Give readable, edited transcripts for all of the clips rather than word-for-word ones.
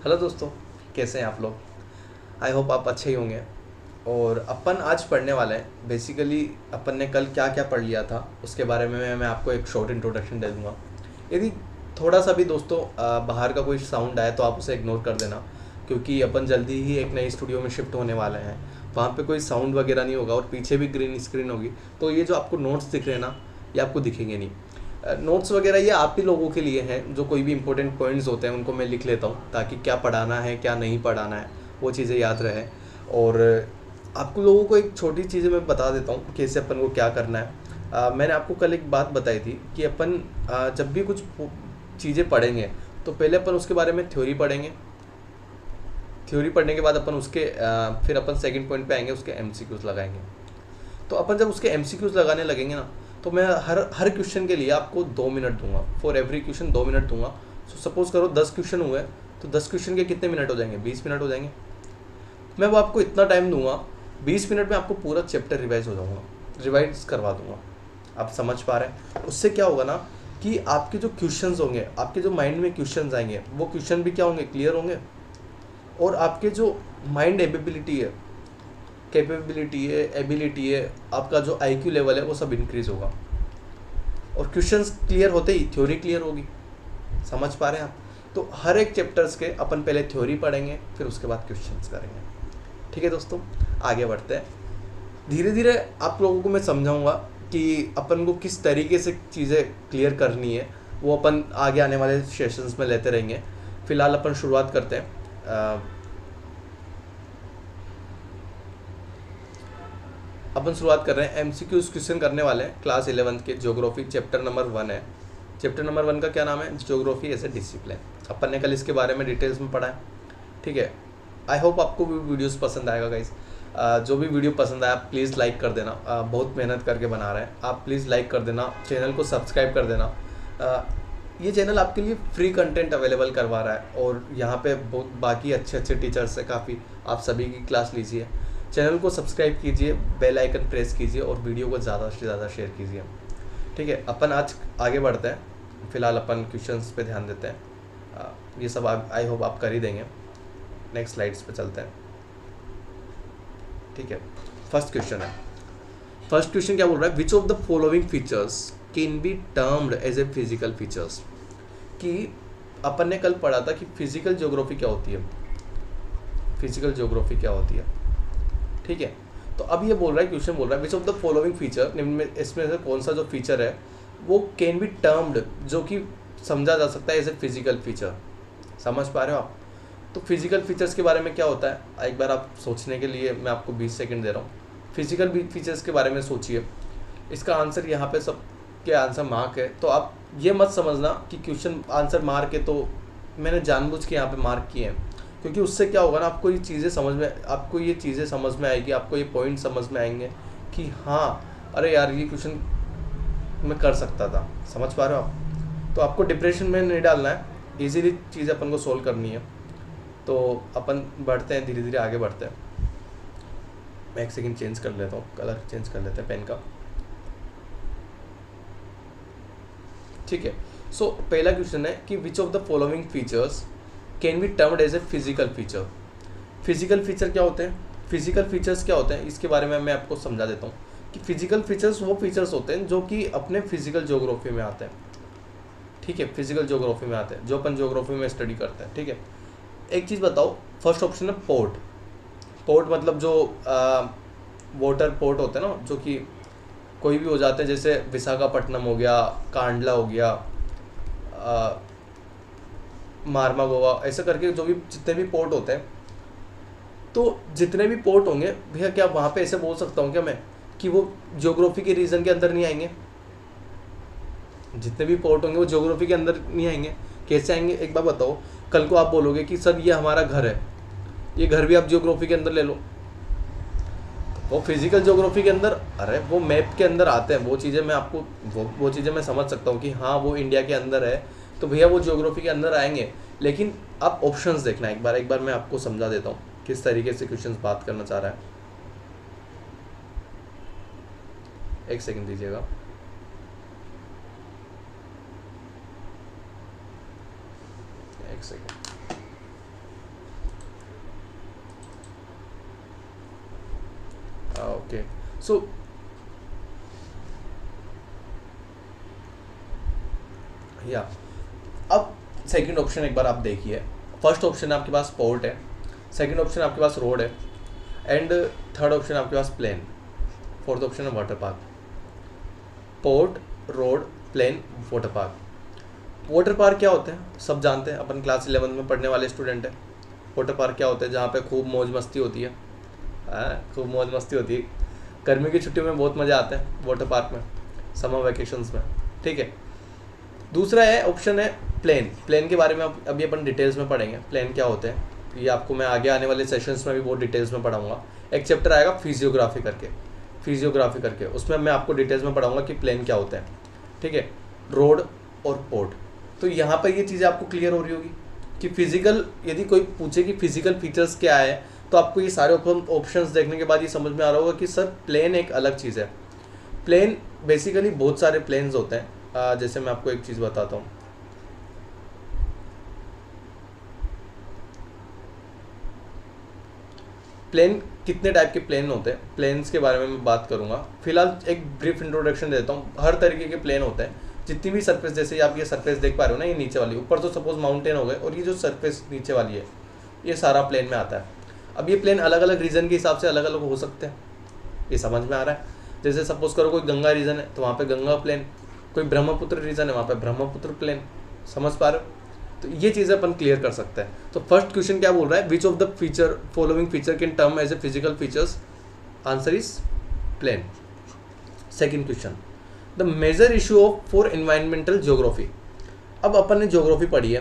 Hello दोस्तों, कैसे हैं आप लोग। आई होप आप अच्छे ही होंगे। और अपन आज पढ़ने वाले हैं बेसिकली अपन ने कल क्या क्या पढ़ लिया था उसके बारे में मैं आपको एक शॉर्ट इंट्रोडक्शन दे दूंगा। यदि थोड़ा सा भी दोस्तों बाहर का कोई साउंड आए तो आप उसे इग्नोर कर देना, क्योंकि अपन जल्दी ही एक नई स्टूडियो में शिफ्ट होने वाले हैं। वहाँ पे कोई साउंड वगैरह नहीं होगा और पीछे भी ग्रीन स्क्रीन होगी, तो ये जो आपको नोट्स दिख रहे हैं ना, ये आपको दिखेंगे नहीं। नोट्स वगैरह ये आप ही लोगों के लिए हैं, जो कोई भी इंपॉर्टेंट पॉइंट्स होते हैं उनको मैं लिख लेता हूँ ताकि क्या पढ़ाना है क्या नहीं पढ़ाना है वो चीज़ें याद रहे। और आपको लोगों को एक छोटी चीज़ें मैं बता देता हूँ कि इससे अपन को क्या करना है। मैंने आपको कल एक बात बताई थी कि अपन जब भी कुछ चीज़ें पढ़ेंगे तो पहले अपन उसके बारे में थ्योरी पढ़ेंगे। थ्योरी पढ़ने के बाद अपन उसके फिर अपन सेकंड पॉइंट पे आएंगे, उसके एमसीक्यूज लगाएंगे। तो अपन जब उसके एमसीक्यूज लगाने लगेंगे ना, तो मैं हर हर क्वेश्चन के लिए आपको 2 मिनट दूंगा। फॉर एवरी क्वेश्चन 2 मिनट दूंगा। सो सपोज करो 10 क्वेश्चन हुए तो 10 क्वेश्चन के कितने मिनट हो जाएंगे, 20 मिनट हो जाएंगे। मैं वो आपको इतना टाइम दूंगा, 20 मिनट में आपको पूरा चैप्टर रिवाइज करवा दूंगा। आप समझ पा रहे हैं। उससे क्या होगा ना कि आपके जो क्वेश्चंस होंगे, आपके जो माइंड में क्वेश्चंस आएंगे, वो क्वेश्चन भी क्या होंगे, क्लियर होंगे। और आपके जो माइंड कैपेबिलिटी है, एबिलिटी है, आपका जो आईक्यू लेवल है वो सब इंक्रीज होगा। और क्वेश्चंस क्लियर होते ही थ्योरी क्लियर होगी। समझ पा रहे हैं आप। तो हर एक चैप्टर्स के अपन पहले थ्योरी पढ़ेंगे, फिर उसके बाद क्वेश्चंस करेंगे। ठीक है दोस्तों, आगे बढ़ते हैं। धीरे धीरे आप लोगों को मैं समझाऊंगा कि अपन को किस तरीके से चीज़ें क्लियर करनी है, वो अपन आगे आने वाले सेशंस में लेते रहेंगे। फिलहाल अपन शुरुआत करते हैं। अपन शुरुआत कर रहे हैं, एमसीक्यूज क्वेश्चन करने वाले हैं क्लास 11th के ज्योग्राफी चैप्टर नंबर 1 है। चैप्टर नंबर 1 का क्या नाम है, ज्योग्राफी एज ए डिसिप्लिन। अपन ने कल इसके बारे में डिटेल्स में पढ़ा है। ठीक है, आई होप आपको भी वीडियोस पसंद आएगा गाइस। जो भी वीडियो पसंद आया प्लीज़ लाइक कर देना। बहुत मेहनत करके बना रहे हैं, आप प्लीज़ लाइक कर देना, चैनल को सब्सक्राइब कर देना। ये चैनल आपके लिए फ्री कंटेंट अवेलेबल करवा रहा है और यहाँ पे बहुत बाकी अच्छे अच्छे टीचर्स हैं काफ़ी। आप सभी की क्लास लीजिए, चैनल को सब्सक्राइब कीजिए, बेल आइकन प्रेस कीजिए और वीडियो को ज़्यादा से ज़्यादा शेयर कीजिए। ठीक है, अपन आज आगे बढ़ते हैं। फिलहाल अपन क्वेश्चंस पे ध्यान देते हैं। ये सब आई होप आप कर ही देंगे। नेक्स्ट स्लाइड्स पे चलते हैं। ठीक है, फर्स्ट क्वेश्चन है। फर्स्ट क्वेश्चन क्या बोल रहा है, which of the following features can be termed as a physical features. कि अपन ने कल पढ़ा था कि फिजिकल ज्योग्राफी क्या होती है, फिजिकल ज्योग्राफी क्या होती है। ठीक है, तो अब ये बोल रहा है, क्वेश्चन बोल रहा है which of the following feature, निम्न में इसमें से कौन सा जो फीचर है वो कैन बी टर्म्ड, जो कि समझा जा सकता है एज ए फिजिकल फीचर। समझ पा रहे हो आप। तो फिजिकल फीचर्स के बारे में क्या होता है, एक बार आप सोचने के लिए मैं आपको 20 सेकंड दे रहा हूँ। फिजिकल फीचर्स के बारे में सोचिए। इसका आंसर यहाँ पे सब के आंसर मार्क है, तो आप ये मत समझना कि क्वेश्चन आंसर मार्क है तो मैंने जानबूझ के यहाँ पे मार्क किए हैं, क्योंकि उससे क्या होगा ना, आपको ये चीज़ें समझ में आएगी, आपको ये पॉइंट समझ में आएंगे कि हाँ अरे यार ये क्वेश्चन मैं कर सकता था। समझ पा रहे हो आप। तो आपको डिप्रेशन में नहीं डालना है, इजीली चीज़ें अपन को सोल्व करनी है। तो अपन बढ़ते हैं, धीरे धीरे आगे बढ़ते हैं। मैं एक सेकंड चेंज कर लेता हूँ, कलर चेंज कर लेते हैं पेन का। ठीक है, सो पहला क्वेश्चन है कि which of the following features can be termed as a physical feature. Physical feature क्या होते हैं, फिजिकल फीचर्स क्या होते हैं, इसके बारे में मैं आपको समझा देता हूँ कि फिजिकल फीचर्स वो फीचर्स होते हैं जो कि अपने फिजिकल ज्योग्राफी में आते हैं। ठीक है, फिजिकल ज्योग्राफी में आते हैं, जो अपन ज्योग्राफी में स्टडी करते हैं। ठीक है, एक चीज़ बताओ, फर्स्ट ऑप्शन है पोर्ट। पोर्ट मतलब जो वाटर पोर्ट होते हैं ना, जो कि कोई भी हो जाते हैं, जैसे विशाखापट्टनम हो गया, कांडला हो गया, मारमा गोवा, ऐसा करके जो भी जितने भी पोर्ट होते हैं। तो जितने भी पोर्ट होंगे भैया, क्या वहाँ पे ऐसे बोल सकता हूँ क्या मैं कि वो ज्योग्राफी के रीजन के अंदर नहीं आएंगे। जितने भी पोर्ट होंगे वो ज्योग्राफी के अंदर नहीं आएंगे। कैसे आएंगे, एक बार बताओ। कल को आप बोलोगे कि सर ये हमारा घर है, ये घर भी आप ज्योग्राफी के अंदर ले लो। वो फिजिकल ज्योग्राफी के अंदर, अरे वो मैप के अंदर आते हैं। वो चीज़ें मैं आपको वो चीज़ें मैं समझ सकता हूँ कि हाँ वो इंडिया के अंदर है, तो भैया वो ज्योग्राफी के अंदर आएंगे। लेकिन आप ऑप्शंस देखना, एक बार मैं आपको समझा देता हूँ किस तरीके से क्वेश्चंस बात करना चाह रहा है। एक सेकंड दीजिएगा। एक सेकंड। ओके सो या अब सेकंड ऑप्शन एक बार आप देखिए। फर्स्ट ऑप्शन आपके पास पोर्ट है, सेकंड ऑप्शन आपके पास रोड है, एंड थर्ड ऑप्शन आपके पास प्लेन, फोर्थ ऑप्शन है water park. Port, road, plane, water park. Water park क्या होते हैं सब जानते हैं, अपन क्लास 11 में पढ़ने वाले स्टूडेंट है। वाटर पार्क क्या होता है? जहाँ पे खूब मौज मस्ती होती है, खूब मौज मस्ती होती है। गर्मी की छुट्टियों में बहुत मज़ा आता है वाटर पार्क में, समर वेकेशंस में, ठीक है। दूसरा है ऑप्शन है प्लेन। प्लेन के बारे में अभी अपन डिटेल्स में पढ़ेंगे, प्लेन क्या होते हैं ये आपको मैं आगे आने वाले सेशंस में भी बहुत डिटेल्स में पढ़ाऊंगा। एक चैप्टर आएगा फिजियोग्राफी करके, उसमें मैं आपको डिटेल्स में पढ़ाऊंगा कि प्लेन क्या होता है, ठीक है। रोड और पोर्ट, तो यहाँ पर ये चीज़ें आपको क्लियर हो रही होगी कि फिजिकल, यदि कोई पूछे कि फिजिकल फीचर्स क्या है तो आपको ये सारे ऑप्शंस देखने के बाद ये समझ में आ रहा होगा कि सर प्लेन एक अलग चीज़ है। प्लेन बेसिकली बहुत सारे प्लेन्स होते हैं। जैसे मैं आपको एक चीज़ बताता हूँ, प्लेन कितने टाइप के प्लेन होते हैं, प्लेन्स के बारे में मैं बात करूँगा। फिलहाल एक ब्रीफ इंट्रोडक्शन देता हूँ। हर तरीके के प्लेन होते हैं, जितनी भी सरफेस, जैसे आप ये सरफेस देख पा रहे हो ना, ये नीचे वाली, ऊपर तो सपोज माउंटेन हो गए, और ये जो सरफेस नीचे वाली है ये सारा प्लेन में आता है। अब ये प्लेन अलग अलग रीजन के हिसाब से अलग अलग हो सकते हैं, ये समझ में आ रहा है। जैसे सपोज करो कोई गंगा रीजन है तो वहाँ पे गंगा प्लेन, कोई ब्रह्मपुत्र रीजन है वहाँ पे ब्रह्मपुत्र प्लेन, समझ पा रहे हो? तो ये चीज़ें अपन क्लियर कर सकते हैं। तो फर्स्ट क्वेश्चन क्या बोल रहा है, which of the feature following feature can term as a physical features, answer is plane. Second question, the major issue of for environmental geography. अब अपन ने ज्योग्राफी पढ़ी है,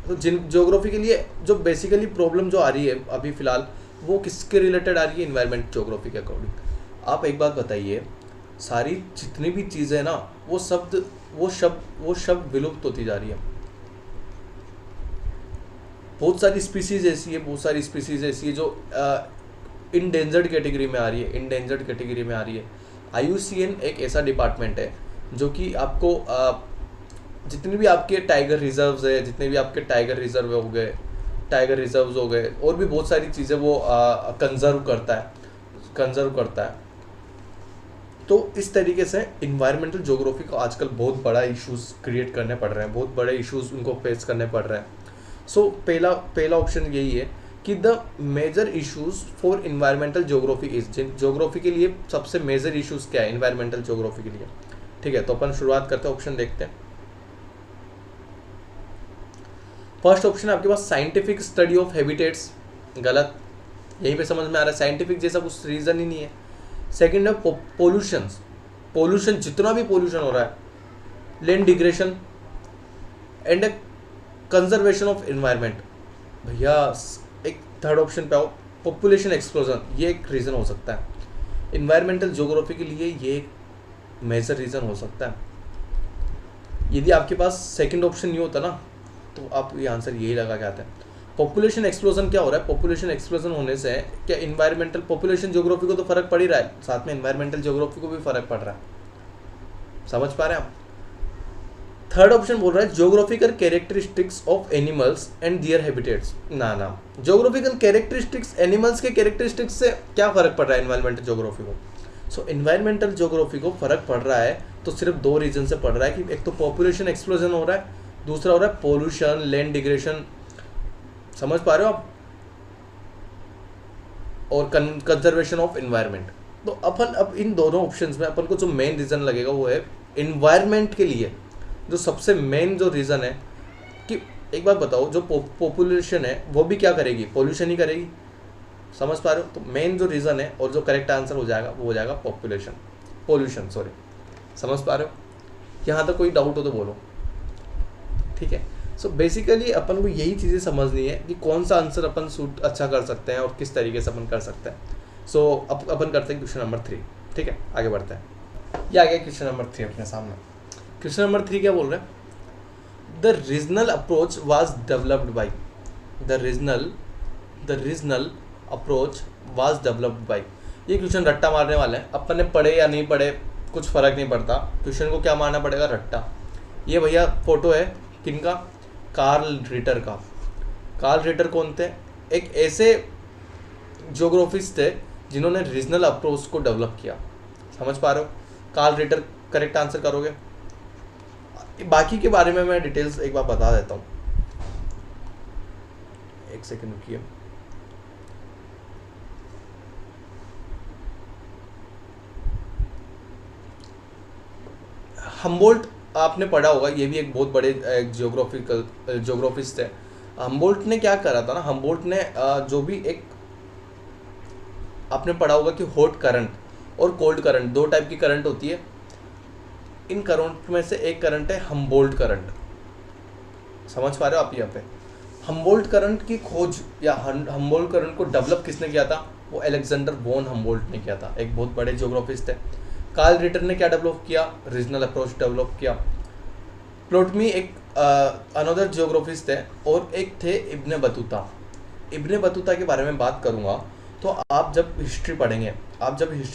तो ज्योग्राफी के लिए जो बेसिकली प्रॉब्लम जो आ रही है अभी फ़िलहाल, वो किसके रिलेटेड आ रही है? इन्वायरमेंट ज्योग्राफी के अकॉर्डिंग। आप एक बात बताइए, सारी जितनी भी चीज़ें ना, वो शब्द विलुप्त होती जा रही है। बहुत सारी स्पीसीज ऐसी है जो इंडेंजर्ड कैटेगरी में आ रही है। IUCN एक ऐसा डिपार्टमेंट है जो कि आपको जितने भी आपके टाइगर रिजर्व्स है, जितने भी आपके टाइगर रिजर्व्स हो गए और भी बहुत सारी चीज़ें वो कंजर्व करता है। तो इस तरीके से इन्वायरमेंटल ज्योग्राफी को आजकल बहुत बड़ा इश्यूज क्रिएट करने पड़ रहे हैं, बहुत बड़े इश्यूज उनको फेस करने पड़ रहे हैं। सो पहला ऑप्शन यही है कि the major issues for environmental geography is, geography के लिए सबसे मेजर इश्यूज क्या है इन्वायरमेंटल ज्योग्राफी के लिए, ठीक है। तो अपन शुरुआत करते हैं, ऑप्शन देखते हैं। फर्स्ट ऑप्शन आपके पास साइंटिफिक स्टडी ऑफ हैबिटेट्स, गलत, यहीं पे समझ में आ रहा है साइंटिफिक जैसा कुछ रीज़न ही नहीं है। सेकेंड है पोल्यूशन, जितना भी पोल्यूशन हो रहा है, land degradation and conservation of environment. भैया एक थर्ड ऑप्शन पे आओ, पॉपुलेशन एक्सप्लोजन, ये एक रीज़न हो सकता है इन्वायरमेंटल ज्योग्राफी के लिए, ये एक मेजर रीज़न हो सकता है। यदि आपके पास सेकंड ऑप्शन नहीं होता ना तो आप ये आंसर यही लगा के आते हैं। पॉपुलेशन एक्सप्लोजन क्या हो रहा है? पॉपुलेशन एक्सप्लोजन होने से क्या इन्वायरमेंटल, पॉपुलेशन ज्योग्राफी को तो फर्क पड़ ही रहा है, साथ में इन्वायरमेंटल ज्योग्राफी को भी फर्क पड़ रहा है, समझ पा रहे हैं आप? थर्ड ऑप्शन बोल रहा है geographical characteristics of animals and there habitats. ना, ज्योग्राफिकल कैरेक्टरिस्टिक्स, एनिमल्स के कैरेक्टरिस्टिक्स से क्या फर्क पड़ रहा है इन्वायरमेंटल ज्योग्राफी को? सो इन्वायरमेंटल ज्योग्राफी को फर्क पड़ रहा है तो सिर्फ दो रीजन से पड़ रहा है कि एक तो पॉपुलेशन एक्सप्लोजन हो रहा है, दूसरा हो रहा है पोल्यूशन, लैंड डिग्रेडेशन, समझ पा रहे हो आप, और कंजर्वेशन ऑफ एनवायरनमेंट। तो अपन अब इन दोनों ऑप्शंस में अपन को जो मेन रीज़न लगेगा वो है एनवायरनमेंट के लिए जो सबसे मेन जो रीज़न है कि एक बात बताओ, जो पॉपुलेशन है वो भी क्या करेगी? पोल्यूशन ही करेगी, समझ पा रहे हो? तो मेन जो रीज़न है और जो करेक्ट आंसर हो जाएगा वो हो जाएगा पोल्यूशन, सॉरी, समझ पा रहे हो? यहाँ तक कोई डाउट हो तो बोलो, ठीक है। सो बेसिकली अपन को यही चीज़ें समझनी है कि कौन सा आंसर अपन सूट अच्छा कर सकते हैं और किस तरीके से अपन कर सकते हैं। सो अब अपन करते हैं क्वेश्चन नंबर 3, ठीक है, आगे बढ़ते हैं। ये आ गया क्वेश्चन नंबर 3 अपने सामने। क्वेश्चन नंबर 3 क्या बोल रहे हैं? The regional approach was developed by, the regional approach was developed by. ये क्वेश्चन रट्टा मारने वाले हैं, अपन ने पढ़े या नहीं पढ़े कुछ फ़र्क नहीं पड़ता, क्वेश्चन को क्या मारना पड़ेगा? रट्टा। ये भैया फोटो है किनका? कार्ल रिटर का। कार्ल रिटर कौन थे? एक ऐसे ज्योग्राफिस्ट थे जिन्होंने रीजनल अप्रोच को डेवलप किया। समझ पा रहे हो? कार्ल रिटर करेक्ट आंसर करोगे। बाकी के बारे में मैं डिटेल्स एक बार बता देता हूँ, एक सेकंड रुकिए। हम्बोल्ट आपने पढ़ा होगा, ये भी एक बहुत बड़े ज्योग्राफिस्ट है। हम्बोल्ट ने क्या करा था ना, हम्बोल्ट ने जो भी एक आपने पढ़ा होगा कि हॉट करंट और कोल्ड करंट, दो टाइप की करंट होती है। इन करंट में से एक करंट है हम्बोल्ट करंट। समझ पा रहे हो आप? यहाँ पे हम्बोल्ट करंट की खोज या हम्बोल्ट करंट को डेवलप किसने किया था? वो अलेक्जेंडर वॉन हम्बोल्ट ने किया था, एक बहुत बड़े ज्योग्राफिस्ट है। कार्ल रिटर ने क्या डेवलप किया? रीजनल अप्रोच डेवलप किया। प्टोलेमी एक अनदर ज्योग्राफिस्ट है, और एक थे इब्ने बतूता। इब्ने बतूता के बारे में बात करूँगा तो आप जब हिस्ट्री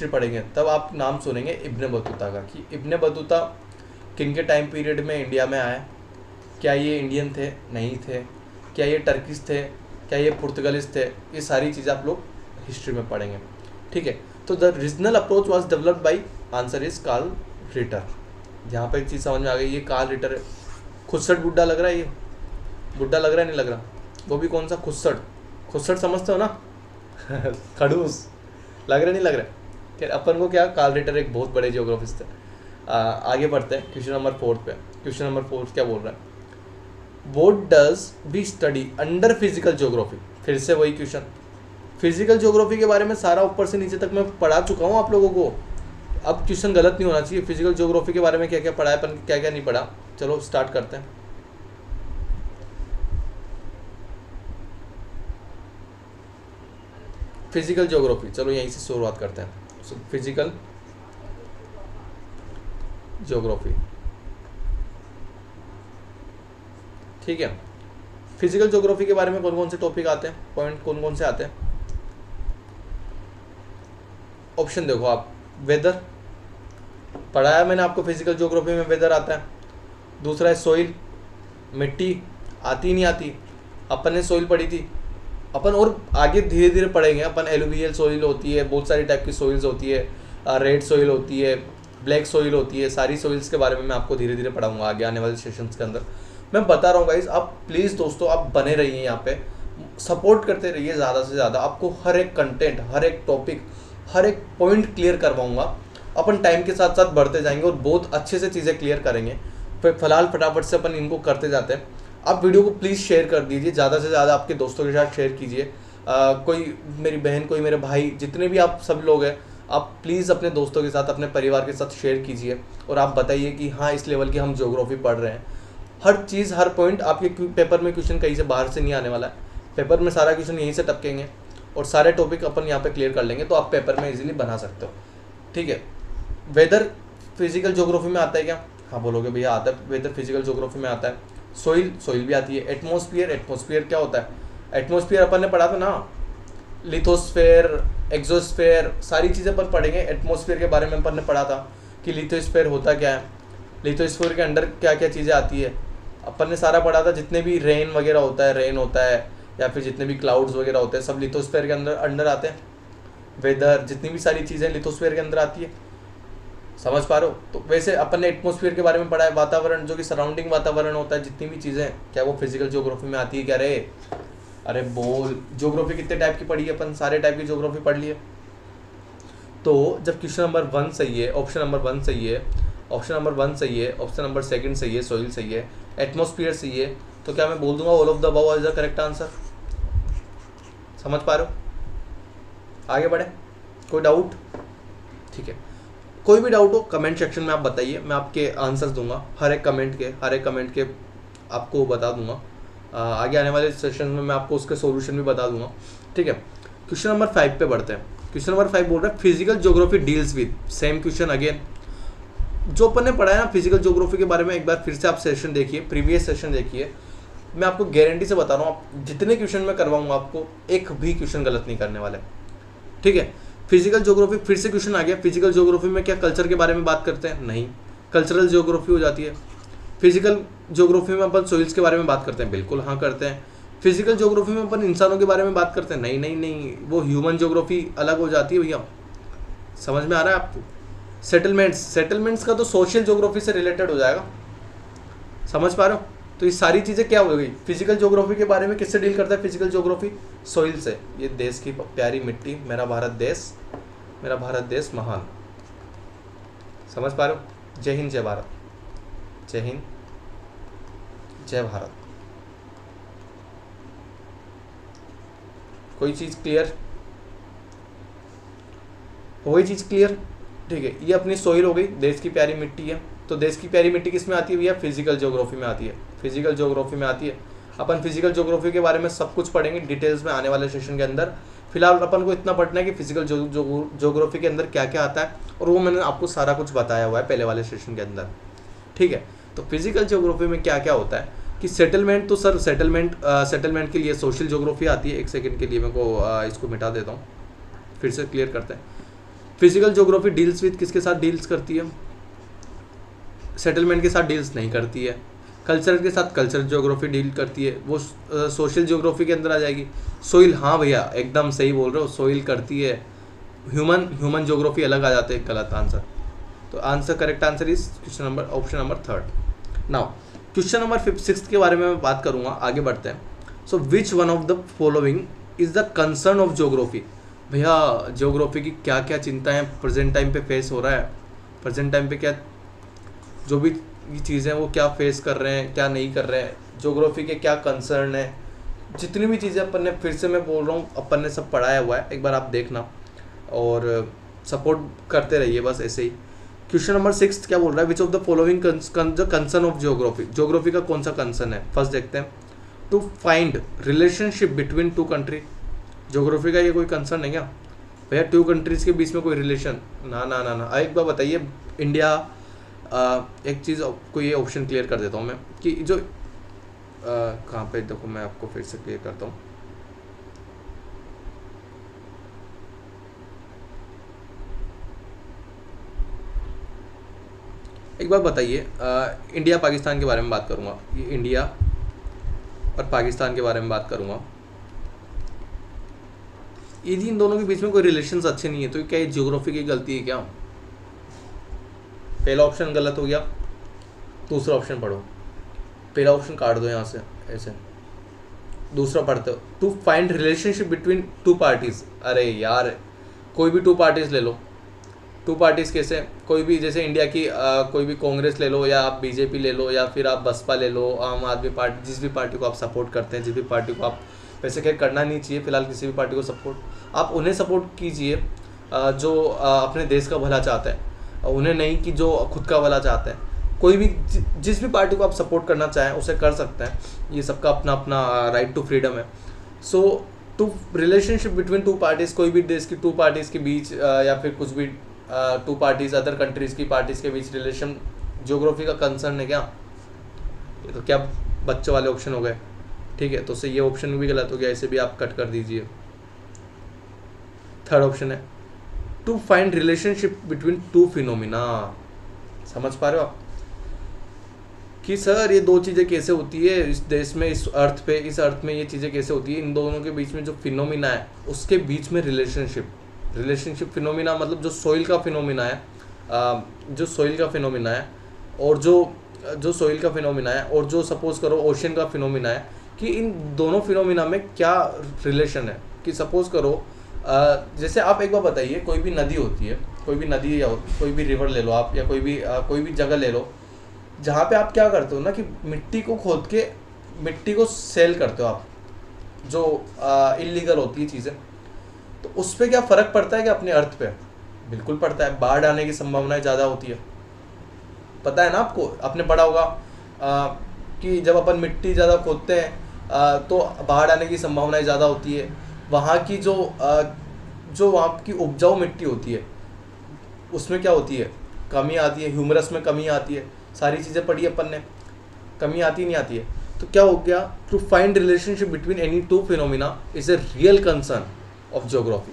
पढ़ेंगे तब आप नाम सुनेंगे इब्ने बतूता का, कि इब्ने बतूता किन के टाइम पीरियड में इंडिया में आए, क्या ये इंडियन थे, नहीं थे, क्या ये टर्किश थे, क्या ये पुर्तगालिस थे, ये सारी चीज़ें आप लोग हिस्ट्री में पढ़ेंगे। ठीक है, तो the regional approach was developed by, answer is Karl Ritter. यहाँ पर एक चीज़ समझ में आ गई, ये कार्ल रिटर है। खुदसट बुड्ढा लग रहा है, ये बुड्ढा लग रहा है नहीं लग रहा? वो भी कौन सा खुदसट समझते हो ना? खड़ूस लग रहा नहीं लग रहा? फिर अपन को क्या, कार्ल रिटर एक बहुत बड़े जियोग्राफिस्ट है। आगे बढ़ते हैं क्वेश्चन नंबर 4 पे। क्वेश्चन नंबर 4 क्या बोल रहा है? What does we study under physical geography? फिर से वही क्वेश्चन। फिजिकल ज्योग्राफी के बारे में सारा ऊपर से नीचे तक मैं पढ़ा चुका हूँ आप लोगों को। अब क्वेश्चन गलत नहीं होना चाहिए। फिजिकल ज्योग्राफी के बारे में क्या क्या पढ़ा है अपन, क्या क्या नहीं पढ़ा, चलो स्टार्ट करते हैं। फिजिकल ज्योग्राफी, चलो यहीं से शुरुआत करते हैं। फिजिकल ज्योग्राफी, ठीक है। फिजिकल ज्योग्राफी के बारे में कौन कौन से टॉपिक आते हैं, पॉइंट कौन कौन से आते हैं? ऑप्शन देखो आप। वेदर पढ़ाया मैंने आपको, फिजिकल ज्योग्राफी में वेदर आता है। दूसरा है सॉइल, मिट्टी आती नहीं आती, अपन ने सॉइल पढ़ी थी। अपन और आगे धीरे धीरे पढ़ेंगे अपन। एलुवियल सॉइल होती है, बहुत सारी टाइप की सॉइल्स होती है, रेड सॉइल होती है, ब्लैक सॉइल होती है। सारी सॉइल्स के बारे में मैं आपको धीरे धीरे पढ़ाऊंगा आगे आने वाले सेशंस के अंदर। मैं बता रहा हूँ गाइज, आप प्लीज़ दोस्तों आप बने रहिए, यहाँ पे सपोर्ट करते रहिए ज़्यादा से ज़्यादा। आपको हर एक कंटेंट, हर एक टॉपिक, हर एक पॉइंट क्लियर करवाऊंगा। अपन टाइम के साथ साथ बढ़ते जाएंगे और बहुत अच्छे से चीज़ें क्लियर करेंगे। फिलहाल फटाफट से अपन इनको करते जाते हैं। आप वीडियो को प्लीज़ शेयर कर दीजिए, ज़्यादा से ज़्यादा आपके दोस्तों के साथ शेयर कीजिए। कोई मेरी बहन, कोई मेरे भाई, जितने भी आप सब लोग हैं, आप प्लीज़ अपने दोस्तों के साथ, अपने परिवार के साथ शेयर कीजिए और आप बताइए कि हाँ इस लेवल की हम ज्योग्राफी पढ़ रहे हैं। हर चीज़, हर पॉइंट आपके पेपर में क्वेश्चन कहीं से बाहर से नहीं आने वाला है। पेपर में सारा क्वेश्चन यहीं से टपकेंगे और सारे टॉपिक अपन यहाँ पे क्लियर कर लेंगे, तो आप पेपर में इजीली बना सकते हो। ठीक है। वेदर फिजिकल ज्योग्राफी में आता है क्या? हाँ बोलोगे भैया आता है, वेदर फिजिकल ज्योग्राफी में आता है। सोइल भी आती है। एटमॉस्फेयर क्या होता है? एटमॉस्फेयर अपन ने पढ़ा था ना, लिथोस्फेयर, एक्सोस्फेयर, सारी चीज़ें अपन पढ़ेंगे। एटमॉस्फेयर के बारे में अपन ने पढ़ा था कि लिथोस्फेयर होता क्या है, लिथोस्फेयर के अंदर क्या क्या चीज़ें आती है, अपन ने सारा पढ़ा था। जितने भी रेन वगैरह होता है या फिर जितने भी क्लाउड्स वगैरह होते हैं, सब लिथोस्फेयर के अंदर आते हैं। वेदर, जितनी भी सारी चीज़ें लिथोस्फेयर के अंदर आती है। समझ पा रहे हो? तो वैसे अपन ने एटमॉस्फेयर के बारे में पढ़ा है। वातावरण, जो कि सराउंडिंग वातावरण होता है, जितनी भी चीज़ें, क्या वो फिजिकल ज्योग्राफी में आती है क्या रे? अरे बोल, ज्योग्राफी कितने टाइप की पढ़ी है अपन? सारे टाइप की ज्योग्राफी पढ़ ली है। तो जब क्वेश्चन नंबर 1 सही है, ऑप्शन नंबर 1 सही है, ऑप्शन नंबर 1 सही है, ऑप्शन नंबर 2 सही है, सॉइल सही है, एटमॉस्फेयर सही है, तो क्या मैं बोल दूंगा all of the above is the correct answer? समझ पा रहे हो? आगे बढ़े, कोई डाउट? ठीक है, कोई भी डाउट हो कमेंट सेक्शन में आप बताइए, मैं आपके आंसर्स दूंगा। हर एक कमेंट के आपको बता दूंगा। आगे आने वाले सेशन में मैं आपको उसके सॉल्यूशन भी बता दूंगा। ठीक है, क्वेश्चन नंबर 5 पे बढ़ते हैं। क्वेश्चन नंबर 5 बोल रहा है physical geography deals with, same question again जो अपन ने पढ़ा है ना फिजिकल ज्योग्राफी के बारे में। एक बार फिर से आप सेशन देखिए, प्रीवियस सेशन देखिए। मैं आपको गारंटी से बता रहा हूँ, आप जितने क्वेश्चन मैं करवाऊंगा आपको एक भी क्वेश्चन गलत नहीं करने वाले। ठीक है, फिजिकल ज्योग्राफी फिर से क्वेश्चन आ गया। फिजिकल ज्योग्राफी में क्या कल्चर के बारे में बात करते हैं? नहीं, कल्चरल ज्योग्राफी हो जाती है। फिजिकल ज्योग्राफी में अपन सोइल्स के बारे में बात करते हैं? बिल्कुल हाँ करते हैं। फिजिकल ज्योग्राफी में अपन इंसानों के बारे में बात करते हैं, नहीं नहीं नहीं, वो ह्यूमन ज्योग्राफी अलग हो जाती है भैया। समझ में आ रहा है आपको? सेटलमेंट्स का तो सोशल ज्योग्राफी से रिलेटेड हो जाएगा, समझ पा रहे हो? तो ये सारी चीज़ें क्या हो गई? फिजिकल ज्योग्राफी के बारे में किससे डील करता है फिजिकल ज्योग्राफी? सॉइल से। ये देश की प्यारी मिट्टी, मेरा भारत देश महान। समझ पा रहे हो? जय हिंद जय भारत, जय हिंद जय भारत। कोई चीज़ क्लियर हो गई? चीज़ क्लियर, ठीक है। ये अपनी सोइल हो गई, देश की प्यारी मिट्टी है। तो देश की प्यारी मिट्टी किस में आती है भैया? फिजिकल ज्योग्राफी में आती है, फिजिकल ज्योग्राफी में आती है। अपन फिजिकल ज्योग्राफी के बारे में सब कुछ पढ़ेंगे डिटेल्स में आने वाले सेशन के अंदर। फिलहाल अपन को इतना पढ़ना है कि फिजिकल ज्योग्राफी के अंदर क्या क्या आता है, और वो मैंने आपको सारा कुछ बताया हुआ है पहले वाले सेशन के अंदर, ठीक है। तो फिजिकल ज्योग्राफी में क्या क्या होता है कि सेटलमेंट, तो सर सेटलमेंट के लिए सोशल ज्योग्राफी आती है। एक सेकेंड के लिए मेरे को इसको मिटा देता हूँ, फिर से क्लियर करते हैं। फिजिकल ज्योग्राफी डील्स विद किसके साथ डील्स करती है? सेटलमेंट के साथ डील्स नहीं करती है। कल्चर के साथ कल्चर ज्योग्राफी डील करती है, वो सोशल ज्योग्राफी के अंदर आ जाएगी। सोइल, हाँ भैया एकदम सही बोल रहे हो, सोइल करती है। ह्यूमन ज्योग्राफी अलग आ जाते हैं, गलत आंसर। तो answer, correct answer is option number 3। Now question number 6 के बारे में मैं बात करूंगा, आगे बढ़ते हैं। So which one of the following is the concern of geography? भैया ज्योग्राफी की क्या क्या चिंताएं प्रेजेंट टाइम पे फेस हो रहा है, प्रेजेंट टाइम पे क्या जो भी चीज़ें वो क्या फेस कर रहे हैं, क्या नहीं कर रहे हैं, ज्योग्राफी के क्या कंसर्न है, जितनी भी चीज़ें अपन ने, फिर से मैं बोल रहा हूँ, अपन ने सब पढ़ाया हुआ है, एक बार आप देखना और सपोर्ट करते रहिए बस ऐसे ही। क्वेश्चन नंबर 6 क्या बोल रहा है? Which of the following concern of geography? Geography का कौन सा कंसर्न है? फर्स्ट देखते हैं, to find relationship between two country. ज्योग्राफी का ये कोई कंसर्न है क्या भैया? टू कंट्रीज़ के बीच में कोई रिलेशन? ना ना ना ना। एक बार बताइए, इंडिया, एक चीज़ को ये ऑप्शन क्लियर कर देता हूँ मैं कि जो कहाँ पे, देखो मैं आपको फिर से क्लियर करता हूँ। एक बार बताइए, इंडिया पाकिस्तान के बारे में बात करूँगा, ये इंडिया और पाकिस्तान के बारे में बात करूँगा। यदि इन दोनों के बीच में कोई रिलेशंस अच्छे नहीं है तो क्या ये ज्योग्राफी की गलती है क्या? पहला ऑप्शन गलत हो गया, दूसरा ऑप्शन पढ़ो। पहला ऑप्शन काट दो यहाँ से ऐसे, दूसरा पढ़ते हो, to find relationship between two parties. अरे यार कोई भी टू पार्टीज ले लो। टू पार्टीज कैसे? कोई भी, जैसे इंडिया की कोई भी कांग्रेस ले लो, या आप बीजेपी ले लो, या फिर आप बसपा ले लो, आम आदमी पार्टी, जिस भी पार्टी को आप सपोर्ट करते हैं, जिस भी पार्टी को आप, वैसे क्या करना नहीं चाहिए फिलहाल किसी भी पार्टी को सपोर्ट, आप उन्हें सपोर्ट कीजिए जो अपने देश का भला चाहते हैं, उन्हें नहीं कि जो खुद का भला चाहते हैं। कोई भी जिस भी पार्टी को आप सपोर्ट करना चाहें उसे कर सकते हैं, ये सबका अपना अपना राइट टू फ्रीडम है। So to relationship between two parties, कोई भी देश की टू पार्टीज़ के बीच या फिर कुछ भी टू पार्टीज़ अदर कंट्रीज़ की पार्टीज़ के बीच रिलेशन ज्योग्राफी का कंसर्न है क्या? ये तो क्या बच्चों वाले ऑप्शन हो गए, ठीक है। तो उससे ये ऑप्शन भी गलत हो गया, इसे भी आप कट कर दीजिए। थर्ड ऑप्शन है to find relationship between two phenomena. समझ पा रहे हो आप कि सर ये दो चीज़ें कैसे होती है इस देश में, इस अर्थ में ये चीज़ें कैसे होती है, इन दोनों के बीच में जो फिनोमिना है उसके बीच में रिलेशनशिप फिनोमिना, मतलब जो सोइल का फिनोमिना है, जो सोइल का फिनोमिना है और जो सोइल का फिनोमिना है और जो सपोज करो ओशन का फिनोमिना है, कि इन दोनों फिनोमिना में क्या रिलेशन है। कि सपोज करो जैसे आप एक बार बताइए, कोई भी नदी होती है, कोई भी नदी या कोई भी रिवर ले लो आप, या कोई भी जगह ले लो जहाँ पे आप क्या करते हो ना कि मिट्टी को खोद के मिट्टी को सेल करते हो आप, जो इलीगल होती है चीज़ें, तो उस पर क्या फ़र्क पड़ता है कि अपने अर्थ पे? बिल्कुल पड़ता है। बाढ़ आने की संभावनाएं ज़्यादा होती है, पता है ना आपको, आपने पढ़ा होगा कि जब अपन मिट्टी ज़्यादा खोदते हैं तो बाढ़ आने की संभावनाएं ज़्यादा होती है। वहाँ की जो वहाँ की उपजाऊ मिट्टी होती है उसमें क्या होती है? कमी आती है, ह्यूमरस में कमी आती है। सारी चीज़ें पढ़ी अपन ने, कमी आती नहीं आती है। तो क्या हो गया? To find relationship between any two phenomena is a real concern of geography.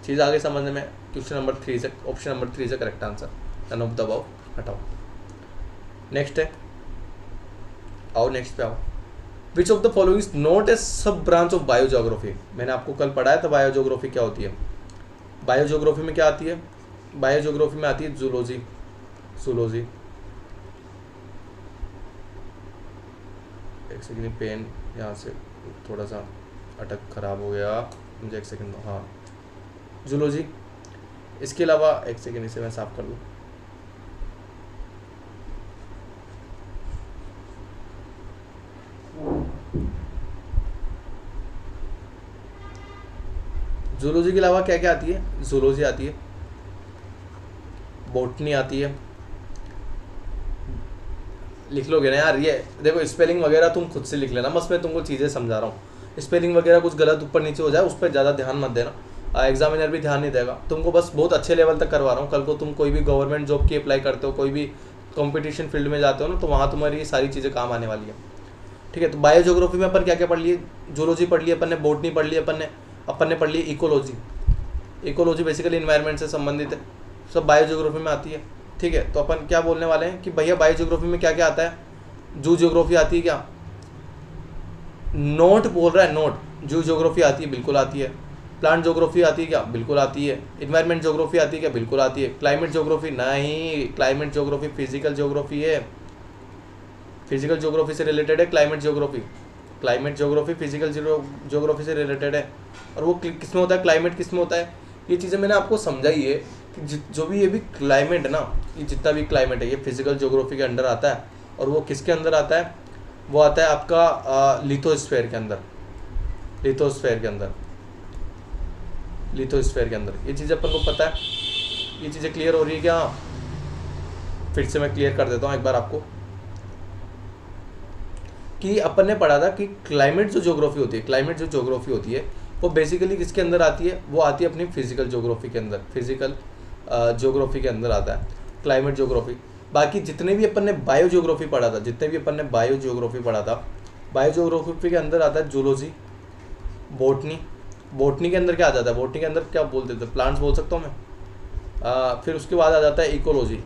चीज़ आगे समझने में। क्वेश्चन नंबर 3 से, ऑप्शन नंबर 3 से correct answer, none of the above हटाओ। नेक्स्ट है, आओ नेक्स्ट पे आओ। Which of the following is not a sub branch of biogeography. मैंने आपको कल पढ़ाया था बायोजियोग्राफी क्या होती है। बायोजियोग्राफी में क्या आती है, बायोजियोग्राफी में आती है जूलॉजी। जूलॉजी, एक सेकेंड, पेन यहाँ से थोड़ा सा अटक खराब हो गया, मुझे एक सेकेंड दो। हाँ, जूलॉजी। इसके अलावा एक सेकेंड, इसे मैं साफ कर लूँ। जूलॉजी के अलावा क्या क्या आती है, जूलॉजी आती है, बॉटनी आती है। लिख लोगे ना यार, ये देखो स्पेलिंग वगैरह तुम खुद से लिख लेना, बस मैं तुमको चीज़ें समझा रहा हूँ। स्पेलिंग वगैरह कुछ गलत ऊपर नीचे हो जाए उस पर ज़्यादा ध्यान मत देना, एग्जामिनर भी ध्यान नहीं देगा तुमको, बस बहुत अच्छे लेवल तक करवा रहा हूँ। कल को तुम कोई भी गवर्नमेंट जॉब की अप्लाई करते हो, कोई भी कंपटीशन फील्ड में जाते हो ना, तो वहाँ तुम्हारी ये सारी चीज़ें काम आने वाली है। ठीक है, तो बायोजियोग्राफी में अपन क्या क्या पढ़ लिए, जूलॉजी पढ़ लिए अपन ने, बॉटनी पढ़ ली अपन ने पढ़ ली इकोलॉजी। इकोलॉजी बेसिकली इन्वायरमेंट से संबंधित है, सब बायोजियोग्राफी में आती है। ठीक है, तो अपन क्या बोलने वाले हैं कि भैया बायोजियोग्राफी में क्या क्या आता है। जू जियोग्राफी आती है क्या, नोट बोल रहा है, नोट। जू जियोग्राफी आती है, बिल्कुल आती है। प्लांट जियोग्राफी आती है क्या, बिल्कुल आती है। इन्वायरमेंट जियोग्राफी आती है क्या, बिल्कुल आती है। क्लाइमेट जियोग्राफी नहीं, क्लाइमेट जियोग्राफी फिजिकल जियोग्राफी है, फिजिकल जियोग्राफी से रिलेटेड है climate geography. Climate geography physical geography से रिलेटेड है। और वो किस में होता है, क्लाइमेट किस में होता है, ये चीज़ें मैंने आपको समझाई है कि जो भी ये भी क्लाइमेट है ना, ये जितना भी क्लाइमेट है ये फिजिकल जियोग्राफी के अंडर आता है। और वो किसके अंदर आता है, वो आता है आपका लिथोस्फीयर के अंदर, लिथोस्फीयर के अंदर, लिथोस्फीयर के अंदर। ये चीज़ अपन को पता है, ये चीज़ें क्लियर हो रही है क्या। फिर से मैं क्लियर कर देता हूँ एक बार आपको कि अपन ने पढ़ा था कि क्लाइमेट जो ज्योग्राफी होती है, क्लाइमेट जो ज्योग्राफी होती है वो बेसिकली किसके अंदर आती है, वो आती है अपनी फिजिकल ज्योग्राफी के अंदर, फिजिकल ज्योग्राफी के अंदर आता है क्लाइमेट ज्योग्राफी। बाकी जितने भी अपन ने बायो ज्योग्राफी पढ़ा था, जितने भी अपन ने बायो ज्योग्राफी पढ़ा था, बायो ज्योग्राफी के अंदर आता है जूलॉजी, बॉटनी। बॉटनी के अंदर क्या आ जाता है, बॉटनी के अंदर क्या बोल देते हैं, प्लांट्स बोल सकता हूँ मैं। फिर उसके बाद आ जाता है इकोलॉजी।